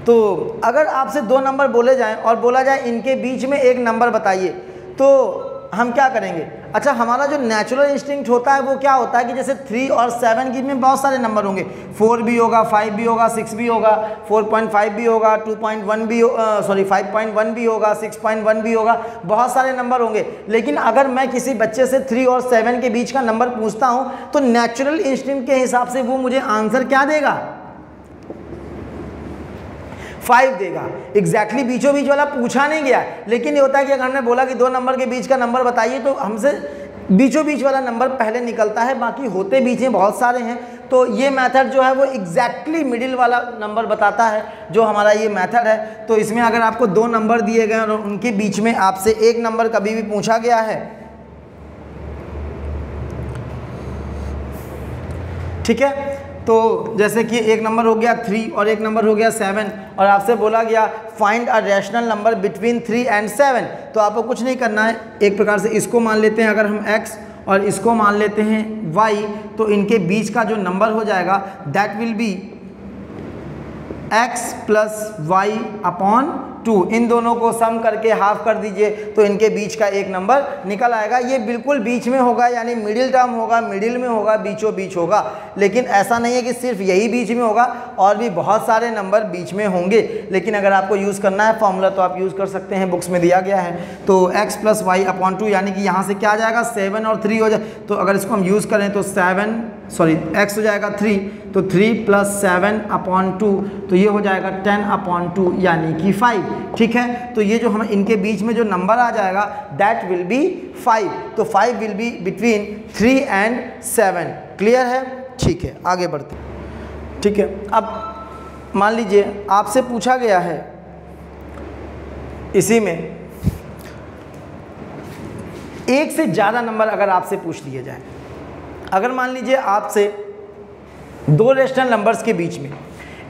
तो अगर आपसे दो नंबर बोले जाएं और बोला जाए इनके बीच में एक नंबर बताइए, तो हम क्या करेंगे? अच्छा, हमारा जो नेचुरल इंस्टिंक्ट होता है वो क्या होता है कि जैसे 3 और 7 के में बहुत सारे नंबर होंगे, 4 भी होगा, 5 भी होगा, 6 भी होगा, 4.5 भी होगा, 2.1 भी 5.1 भी होगा, 6.1 भी होगा, बहुत सारे नंबर होंगे। लेकिन अगर मैं किसी बच्चे से 3 और 7 के बीच का नंबर पूछता हूँ तो नेचुरल इंस्टिंक्ट के हिसाब से वो मुझे आंसर क्या देगा? 5 देगा। एग्जैक्टली बीचों बीच वाला पूछा नहीं गया, लेकिन ये होता है कि अगर हमने बोला कि दो नंबर के बीच का नंबर बताइए तो हमसे बीचों बीच वाला नंबर पहले निकलता है, बाकी होते बीच में बहुत सारे हैं। तो ये मेथड जो है वो एग्जैक्टली मिडिल वाला नंबर बताता है, जो हमारा ये मेथड है। तो इसमें अगर आपको दो नंबर दिए गए और उनके बीच में आपसे एक नंबर कभी भी पूछा गया है, ठीक है, तो जैसे कि एक नंबर हो गया 3 और एक नंबर हो गया 7 और आपसे बोला गया find a rational number between 3 and 7, तो आपको कुछ नहीं करना है। एक प्रकार से इसको मान लेते हैं अगर हम x और इसको मान लेते हैं y, तो इनके बीच का जो नंबर हो जाएगा that will be x plus Y upon 2। इन दोनों को सम करके हाफ कर दीजिए तो इनके बीच का एक नंबर निकल आएगा। ये बिल्कुल बीच में होगा, यानी मिडिल टर्म होगा, मिडिल में होगा, बीचों बीच होगा। लेकिन ऐसा नहीं है कि सिर्फ यही बीच में होगा, और भी बहुत सारे नंबर बीच में होंगे। लेकिन अगर आपको यूज़ करना है फॉर्मूला तो आप यूज़ कर सकते हैं, बुक्स में दिया गया है। तो x प्लस वाई अपॉन 2, यानी कि यहाँ से क्या आ जाएगा 7 और 3 हो जाए। तो अगर इसको हम यूज़ करें तो x हो जाएगा 3, तो 3 प्लस 7 अपॉन 2, तो ये हो जाएगा 10 अपॉन 2 यानी कि 5, ठीक है। तो ये जो हम इनके बीच में जो नंबर आ जाएगा दैट विल बी 5। तो 5 will be between 3 and 7। Clear है? ठीक है, आगे बढ़ते हैं, ठीक है। अब मान लीजिए आपसे पूछा गया है इसी में एक से ज़्यादा नंबर अगर आपसे पूछ लिए जाए, अगर मान लीजिए आपसे दो रैशनल नंबर्स के बीच में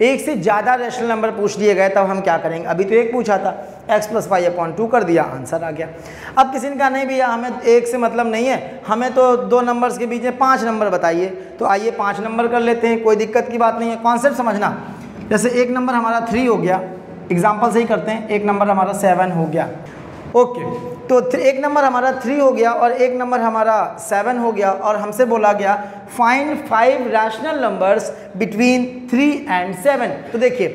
एक से ज़्यादा रैशनल नंबर पूछ लिए गए, तब हम क्या करेंगे? अभी तो एक पूछा था, x प्लस वाई अपॉन 2 कर दिया, आंसर आ गया। अब किसी ने कहा नहीं भैया हमें एक से मतलब नहीं है, हमें तो दो नंबर्स के बीच में 5 नंबर बताइए। तो आइए 5 नंबर कर लेते हैं, कोई दिक्कत की बात नहीं है। कॉन्सेप्ट समझना, जैसे एक नंबर हमारा 3 हो गया, एग्जाम्पल से ही करते हैं, एक नंबर हमारा 7 हो गया, ओके। तो एक नंबर हमारा 3 हो गया और एक नंबर हमारा 7 हो गया, और हमसे बोला गया find 5 rational numbers between 3 and 7। तो देखिए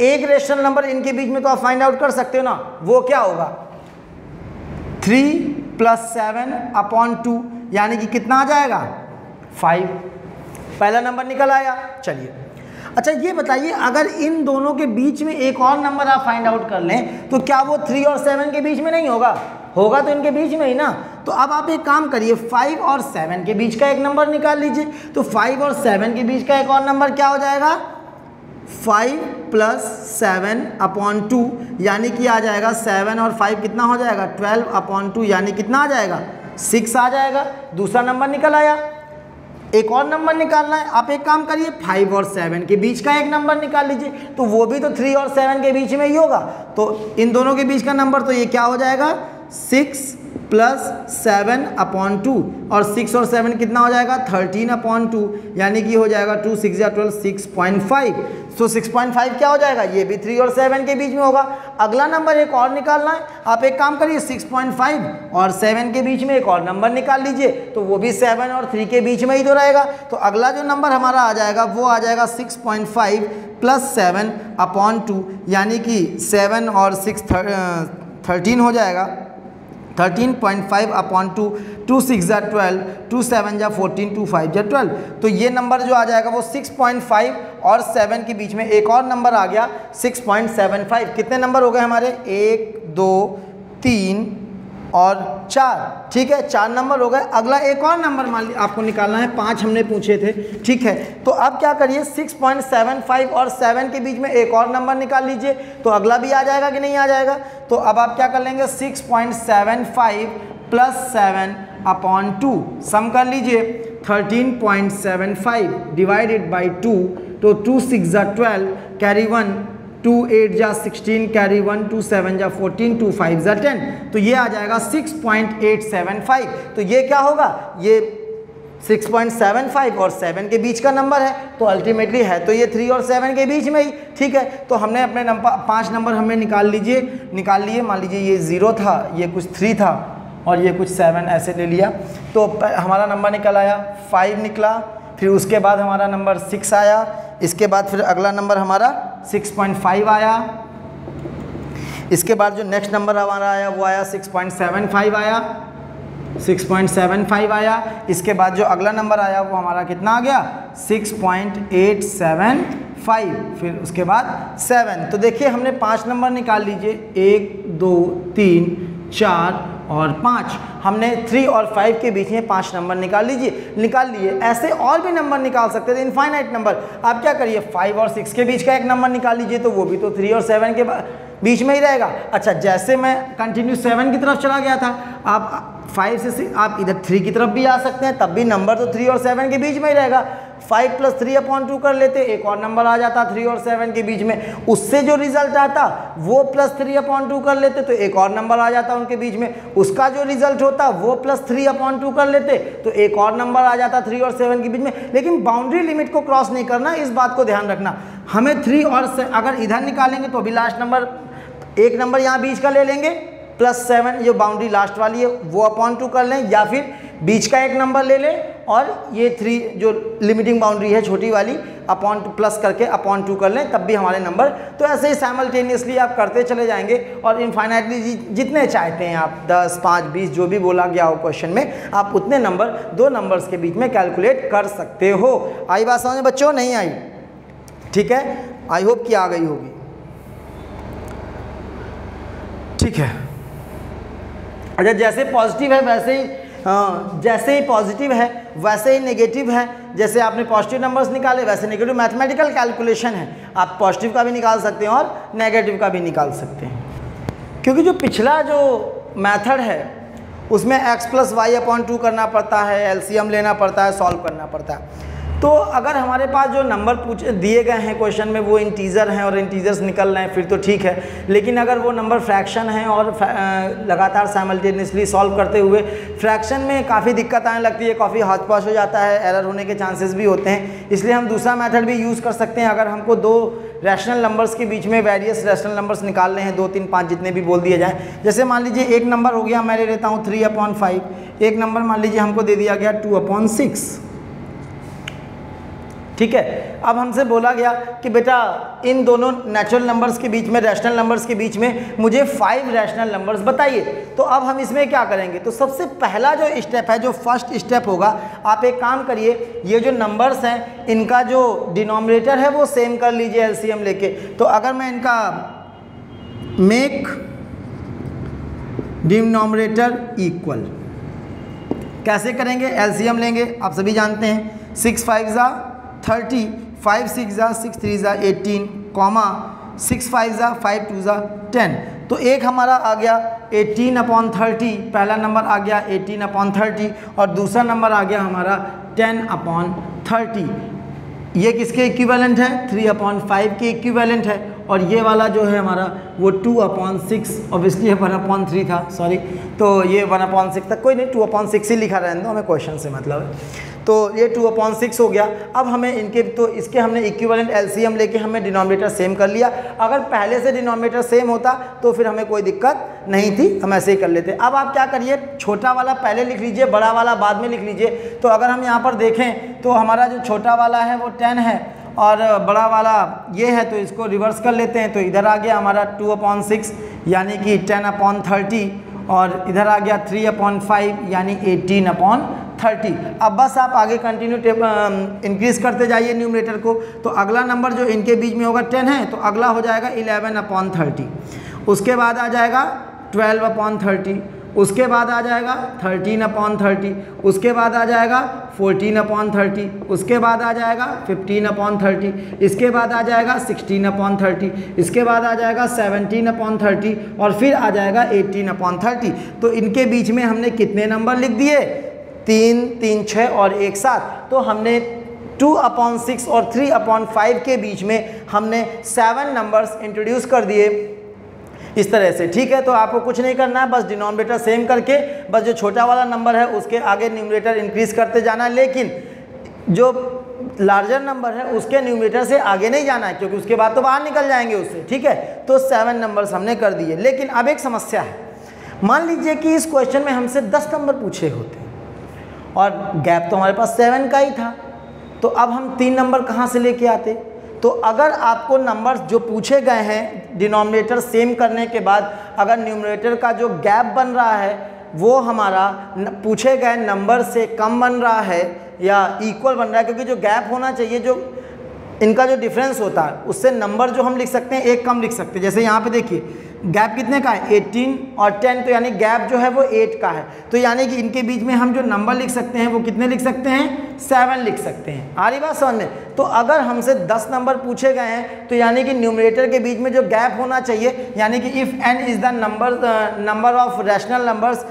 एक रैशनल नंबर इनके बीच में तो आप फाइंड आउट कर सकते हो ना, वो क्या होगा 3 प्लस 7 अपॉन 2, यानी कि कितना आ जाएगा 5। पहला नंबर निकल आया। चलिए अच्छा ये बताइए, अगर इन दोनों के बीच में एक और नंबर आप फाइंड आउट कर लें तो क्या वो 3 और 7 के बीच में नहीं होगा? होगा तो इनके बीच में ही ना। तो अब आप एक काम करिए, 5 और 7 के बीच का एक नंबर निकाल लीजिए। तो 5 और 7 के बीच का एक और नंबर क्या हो जाएगा 5 प्लस 7 अपॉन 2, यानी कि आ जाएगा 7 और 5 कितना हो जाएगा 12 अपॉन 2, यानी कितना आ जाएगा 6 आ जाएगा। दूसरा नंबर निकल आया। एक और नंबर निकालना है, आप एक काम करिए 5 और 7 के बीच का एक नंबर निकाल लीजिए, तो वो भी तो 3 और 7 के बीच में ही होगा। तो इन दोनों के बीच का नंबर तो ये क्या हो जाएगा 6 प्लस 7/2 और 6 और 7 कितना हो जाएगा 13/2, यानी कि हो जाएगा 2 6 या 12 6.5। सो 6.5 क्या हो जाएगा, ये भी 3 और 7 के बीच में होगा। अगला नंबर एक और निकालना है, आप एक काम करिए 6.5 और 7 के बीच में एक और नंबर निकाल लीजिए, तो वो भी 7 और 3 के बीच में ही तो रहेगा। तो अगला जो नंबर हमारा आ जाएगा वो आ जाएगा 6.5 प्लस 7/2, यानी कि 7 और 6 13 हो जाएगा। 13.5/2, 2 6 या 12, 2 7 या 14, 2 5 या 12। तो ये नंबर जो आ जाएगा वो 6.5 और 7 के बीच में एक और नंबर आ गया 6.75। कितने नंबर हो गए हमारे, 1 2 3 और 4, ठीक है, 4 नंबर हो गए। अगला एक और नंबर मान लीजिए आपको निकालना है, 5 हमने पूछे थे, ठीक है। तो अब क्या करिए 6.75 और 7 के बीच में एक और नंबर निकाल लीजिए, तो अगला भी आ जाएगा कि नहीं आ जाएगा। तो अब आप क्या कर लेंगे 6.75 प्लस 7/2 सम कर लीजिए, 13.75 डिवाइडेड बाई 2, तो 2 6 या 12 कैरी 1, 2 8 या 16 कैरी 1, 2 7 या 14, 2 5 या 10, तो ये आ जाएगा 6.875। तो ये क्या होगा, ये 6.75 और 7 के बीच का नंबर है, तो अल्टीमेटली है तो ये 3 और 7 के बीच में ही, ठीक है। तो हमने अपने नंबर 5 नंबर हमने निकाल लिए। मान लीजिए ये 0 था, ये कुछ 3 था और ये कुछ 7 ऐसे ले लिया, तो हमारा नंबर निकल आया 5 निकला। फिर उसके बाद हमारा नंबर 6 आया, इसके बाद फिर अगला नंबर हमारा 6.5 आया, इसके बाद जो नेक्स्ट नंबर हमारा आया वो आया 6.75 आया, 6.75 आया। इसके बाद जो अगला नंबर आया वो हमारा कितना आ गया 6.875, फिर उसके बाद 7। तो देखिए हमने 5 नंबर निकाल लीजिए, 1 2 3 4 और 5, हमने 3 और 5 के बीच में 5 नंबर निकाल लिए। ऐसे और भी नंबर निकाल सकते थे, इनफाइनाइट नंबर। आप क्या करिए 5 और 6 के बीच का एक नंबर निकाल लीजिए, तो वो भी तो 3 और 7 के बीच में ही रहेगा। अच्छा, जैसे मैं कंटिन्यू 7 की तरफ चला गया था, आप 5 से 6 आप इधर 3 की तरफ भी आ सकते हैं, तब भी नंबर तो 3 और 7 के बीच में ही रहेगा। 5 प्लस 3/2 कर लेते, एक और नंबर आ जाता 3 और 7 के बीच में, उससे जो रिजल्ट आता वो प्लस 3/2 कर लेते, तो एक और नंबर आ जाता उनके बीच में, उसका जो रिजल्ट होता वो प्लस 3/2 कर लेते, तो एक और नंबर आ जाता 3 और 7 के बीच में। लेकिन बाउंड्री लिमिट को क्रॉस नहीं करना, इस बात को ध्यान रखना। हमें 3 और अगर इधर निकालेंगे तो अभी लास्ट नंबर एक नंबर यहाँ बीच का ले लेंगे, प्लस 7 जो बाउंड्री लास्ट वाली है वो/2 कर लें, या फिर बीच का एक नंबर ले लें और ये 3 जो लिमिटिंग बाउंड्री है छोटी वाली प्लस करके/2 कर लें, तब भी हमारे नंबर। तो ऐसे ही साइमल्टेनियसली आप करते चले जाएंगे और इनफाइनाइटली जितने चाहते हैं आप 10 5 20 जो भी बोला गया हो क्वेश्चन में, आप उतने नंबर 2 नंबर्स के बीच में कैलकुलेट कर सकते हो। आई बात समझ में बच्चों, नहीं आई? ठीक है, आई होप कि आ गई होगी। ठीक है, अच्छा, जैसे पॉजिटिव है वैसे ही जैसे ही पॉजिटिव है वैसे ही नेगेटिव है। जैसे आपने पॉजिटिव नंबर्स निकाले वैसे नेगेटिव, मैथमेटिकल कैलकुलेशन है, आप पॉजिटिव का भी निकाल सकते हैं और नेगेटिव का भी निकाल सकते हैं। क्योंकि जो पिछला जो मेथड है उसमें x + y/2 करना पड़ता है, एलसीएम लेना पड़ता है, सॉल्व करना पड़ता है। तो अगर हमारे पास जो नंबर दिए गए हैं क्वेश्चन में वो इंटीजर हैं और इंटीजर्स निकल रहे हैं फिर तो ठीक है, लेकिन अगर वो नंबर फ्रैक्शन है और लगातार साइमल्टेनियसली सॉल्व करते हुए फ्रैक्शन में काफ़ी दिक्कत आने लगती है, काफ़ी हौच-पौच हो जाता है, एरर होने के चांसेस भी होते हैं। इसलिए हम दूसरा मेथड भी यूज़ कर सकते हैं। अगर हमको 2 रैशनल नंबर्स के बीच में वेरियस रैशनल नंबर्स निकालने हैं, 2 3 5 जितने भी बोल दिए जाएँ। जैसे मान लीजिए एक नंबर हो गया, मैं ले लेता हूँ 3/5, एक नंबर मान लीजिए हमको दे दिया गया 2/6, ठीक है। अब हमसे बोला गया कि बेटा इन दोनों नेचुरल नंबर्स के बीच में, रैशनल नंबर्स के बीच में मुझे 5 रैशनल नंबर्स बताइए। तो अब हम इसमें क्या करेंगे, तो सबसे पहला जो स्टेप है, जो फर्स्ट स्टेप होगा, आप एक काम करिए, ये जो नंबर्स हैं इनका जो डिनोमिनेटर है वो सेम कर लीजिए एलसीएम लेके। तो अगर मैं इनका मेक डिनोमिनेटर इक्वल कैसे करेंगे, एलसीएम लेंगे, आप सभी जानते हैं 6 5 ज़ा 30, 5 6 ज़ा 6 3 ज़ा 18, 6 5 ज़ा 5 2 ज़ा 10। तो एक हमारा आ गया 18/30, पहला नंबर आ गया 18/30 और दूसरा नंबर आ गया हमारा 10/30। ये किसके इक्विवेलेंट है, 3/5 के इक्विवेलेंट है। और ये वाला जो है हमारा वो 2/6, ऑब्वियसली ये 1/3 था, सॉरी, तो ये 1/6 तक, कोई नहीं 2/6 ही लिखा रहने दो, हमें क्वेश्चन से मतलब है। तो ये 2/6 हो गया। अब हमें इनके, तो इसके हमने इक्विवेलेंट एलसीएम लेके हमें डिनोमिनेटर सेम कर लिया। अगर पहले से डिनोमिनेटर सेम होता तो फिर हमें कोई दिक्कत नहीं थी, हम ऐसे ही कर लेते। अब आप क्या करिए, छोटा वाला पहले लिख लीजिए, बड़ा वाला बाद में लिख लीजिए। तो अगर हम यहाँ पर देखें तो हमारा जो छोटा वाला है वो 10 है और बड़ा वाला ये है, तो इसको रिवर्स कर लेते हैं। तो इधर आ गया हमारा 2/6 यानी कि 10/30 और इधर आ गया 3/5 यानी 18/30। अब बस आप आगे कंटिन्यू इंक्रीज करते जाइए न्यूमरेटर को। तो अगला नंबर जो इनके बीच में होगा 10 है, तो अगला हो जाएगा 11/30, उसके बाद आ जाएगा 12/30, उसके बाद आ जाएगा 13/30, उसके बाद आ जाएगा 14/30, उसके बाद आ जाएगा 15/30, इसके बाद आ जाएगा 16/30, इसके बाद आ जाएगा 17/30 और फिर आ जाएगा 18/30। तो इनके बीच में हमने कितने नंबर लिख दिए, 3, 3, 6 और 1 7। तो हमने 2/6 और 3/5 के बीच में हमने 7 नंबर्स इंट्रोड्यूस कर दिए इस तरह से, ठीक है। तो आपको कुछ नहीं करना है, बस डिनोमिनेटर सेम करके बस जो छोटा वाला नंबर है उसके आगे न्यूमरेटर इंक्रीज करते जाना है, लेकिन जो लार्जर नंबर है उसके न्यूमरेटर से आगे नहीं जाना है, क्योंकि उसके बाद तो बाहर निकल जाएंगे उससे, ठीक है। तो 7 नंबर्स हमने कर दिए। लेकिन अब एक समस्या है, मान लीजिए कि इस क्वेश्चन में हमसे 10 नंबर पूछे होते और गैप तो हमारे पास 7 का ही था, तो अब हम 3 नंबर कहाँ से लेके आते। तो अगर आपको नंबर्स जो पूछे गए हैं डिनोमिनेटर सेम करने के बाद अगर न्यूमरेटर का जो गैप बन रहा है वो हमारा पूछे गए नंबर से कम बन रहा है या इक्वल बन रहा है, क्योंकि जो गैप होना चाहिए, जो इनका जो डिफरेंस होता है उससे नंबर जो हम लिख सकते हैं एक कम लिख सकते हैं। जैसे यहाँ पे देखिए गैप कितने का है, 18 और 10, तो यानी गैप जो है वो 8 का है। तो यानी कि इनके बीच में हम जो नंबर लिख सकते हैं वो कितने लिख सकते हैं, 7 लिख सकते हैं। आ रही बात समझ में। तो अगर हमसे 10 नंबर पूछे गए हैं तो यानी कि न्यूमरेटर के बीच में जो गैप होना चाहिए, यानी कि if n is the number of rational numbers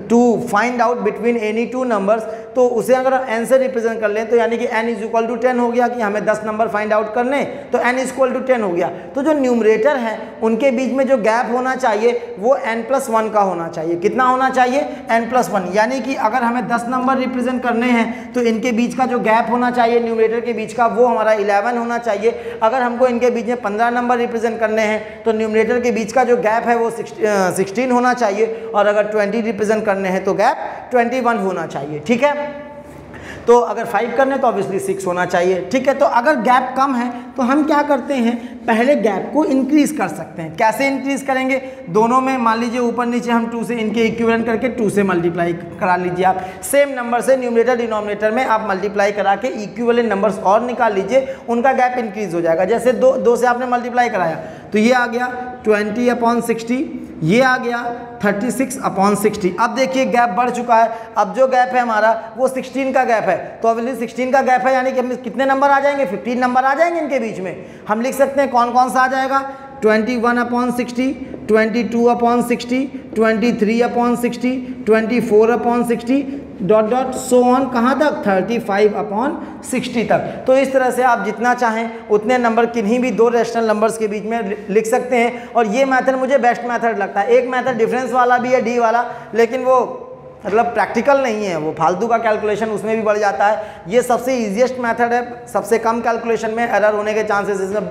to find out between any 2 numbers, तो उसे अगर n से रिप्रेजेंट कर लें तो यानी कि n इज इक्वल टू 10 हो गया, कि हमें 10 नंबर फाइंड आउट करने, तो n इज इक्वल टू 10 हो गया। तो जो न्यूमरेटर है उनके बीच में जो गैप होना चाहिए वो n+1 का होना चाहिए। कितना होना चाहिए, n+1, यानी कि अगर हमें 10 नंबर रिप्रेजेंट करने हैं तो इनके बीच का जो गैप होना चाहिए न्यूमरेटर के बीच का वो हमारा 11 होना चाहिए। अगर हमको इनके बीच में 15 नंबर रिप्रेजेंट करने हैं तो न्यूमरेटर के बीच का जो गैप है वो 16 होना चाहिए, और अगर 20 रिप्रेजेंट करने हैं तो गैप 21 होना चाहिए, ठीक है। तो अगर 5 करने तो ऑब्वियसली 6 होना चाहिए, ठीक है। तो अगर गैप कम है तो हम क्या करते हैं, पहले गैप को इंक्रीज कर सकते हैं। कैसे इंक्रीज करेंगे, दोनों में मान लीजिए ऊपर नीचे हम 2 से इनके इक्विवेलेंट करके 2 से मल्टीप्लाई करा लीजिए। आप सेम नंबर से न्यूमरेटर डिनोमिनेटर में आप मल्टीप्लाई करा के इक्विवेलेंट नंबर्स और निकाल लीजिए, उनका गैप इंक्रीज हो जाएगा। जैसे 2 से आपने मल्टीप्लाई कराया तो ये आ गया 20/60, ये आ गया 36/60। अब देखिए गैप बढ़ चुका है, अब जो गैप है हमारा वो 16 का गैप है। तो ऑब्वियसली 16 का गैप है यानी कि हमें कितने नंबर आ जाएंगे, 15 नंबर आ जाएंगे इनके बीच में। हम लिख सकते हैं कौन कौन सा आ जाएगा, 21/60, 22/60, 23/60, 24/60 डॉट डॉट सो ऑन, कहाँ तक, 35/60 तक। तो इस तरह से आप जितना चाहें उतने नंबर किन्हीं भी 2 रैशनल नंबर्स के बीच में लिख सकते हैं। और ये मेथड मुझे बेस्ट मेथड लगता है। एक मेथड डिफरेंस वाला भी है, डी वाला, लेकिन वो मतलब प्रैक्टिकल नहीं है, वो फालतू का कैलकुलेशन उसमें भी बढ़ जाता है। ये सबसे ईजीएस्ट मेथड है, सबसे कम कैलकुलेशन में एरर होने के चांसेस इसमें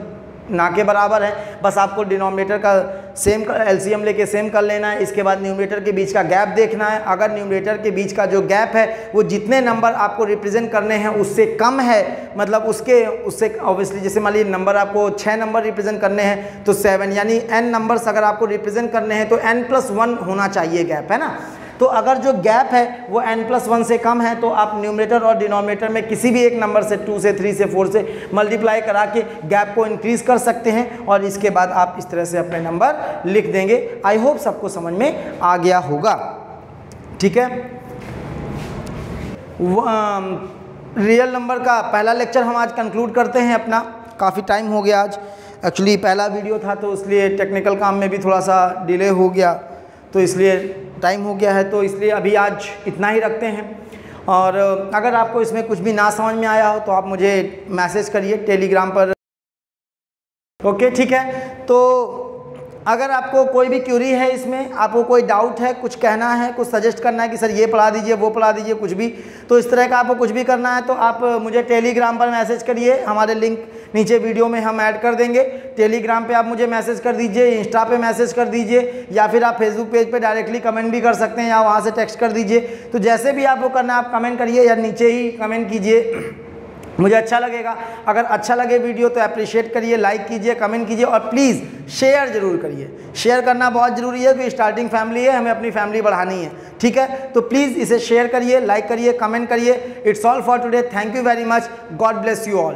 ना के बराबर है। बस आपको डिनोमिनेटर का सेम एलसीएम लेके सेम कर लेना है, इसके बाद न्यूमरेटर के बीच का गैप देखना है। अगर न्यूमरेटर के बीच का जो गैप है वो जितने नंबर आपको रिप्रेजेंट करने हैं उससे कम है, मतलब उससे ऑब्वियसली जैसे मान लीजिए नंबर आपको 6 नंबर रिप्रेजेंट करने हैं तो 7, यानी n नंबर्स अगर आपको रिप्रेजेंट करने हैं तो n+1 होना चाहिए गैप, है ना। तो अगर जो गैप है वो n+1 से कम है तो आप न्यूमरेटर और डिनोमिनेटर में किसी भी एक नंबर से 2 से 3 से 4 से मल्टीप्लाई करा के गैप को इंक्रीज कर सकते हैं, और इसके बाद आप इस तरह से अपने नंबर लिख देंगे। आई होप सबको समझ में आ गया होगा, ठीक है। रियल नंबर का पहला लेक्चर हम आज कंक्लूड करते हैं अपना। काफ़ी टाइम हो गया आज, एक्चुअली पहला वीडियो था तो इसलिए टेक्निकल काम में भी थोड़ा सा डिले हो गया, तो इसलिए टाइम हो गया है, तो इसलिए अभी आज इतना ही रखते हैं। और अगर आपको इसमें कुछ भी ना समझ में आया हो तो आप मुझे मैसेज करिए टेलीग्राम पर, ओके ठीक है। तो अगर आपको कोई भी क्यूरी है, इसमें आपको कोई डाउट है, कुछ कहना है, कुछ सजेस्ट करना है कि सर ये पढ़ा दीजिए, वो पढ़ा दीजिए, कुछ भी, तो इस तरह का आपको कुछ भी करना है तो आप मुझे टेलीग्राम पर मैसेज करिए। हमारे लिंक नीचे वीडियो में हम ऐड कर देंगे। टेलीग्राम पे आप मुझे मैसेज कर दीजिए, इंस्टा पे मैसेज कर दीजिए, या फिर आप फेसबुक पेज पे डायरेक्टली कमेंट भी कर सकते हैं, या वहाँ से टेक्स्ट कर दीजिए। तो जैसे भी आपको करना है आप कमेंट करिए या नीचे ही कमेंट कीजिए, मुझे अच्छा लगेगा। अगर अच्छा लगे वीडियो तो अप्रिशिएट करिए, लाइक कीजिए, कमेंट कीजिए, और प्लीज़ शेयर ज़रूर करिए। शेयर करना बहुत ज़रूरी है क्योंकि स्टार्टिंग फैमिली है, हमें अपनी फैमिली बढ़ानी है, ठीक है। तो प्लीज़ इसे शेयर करिए, लाइक करिए, कमेंट करिए। It's all for today. Thank you very much. God bless you all.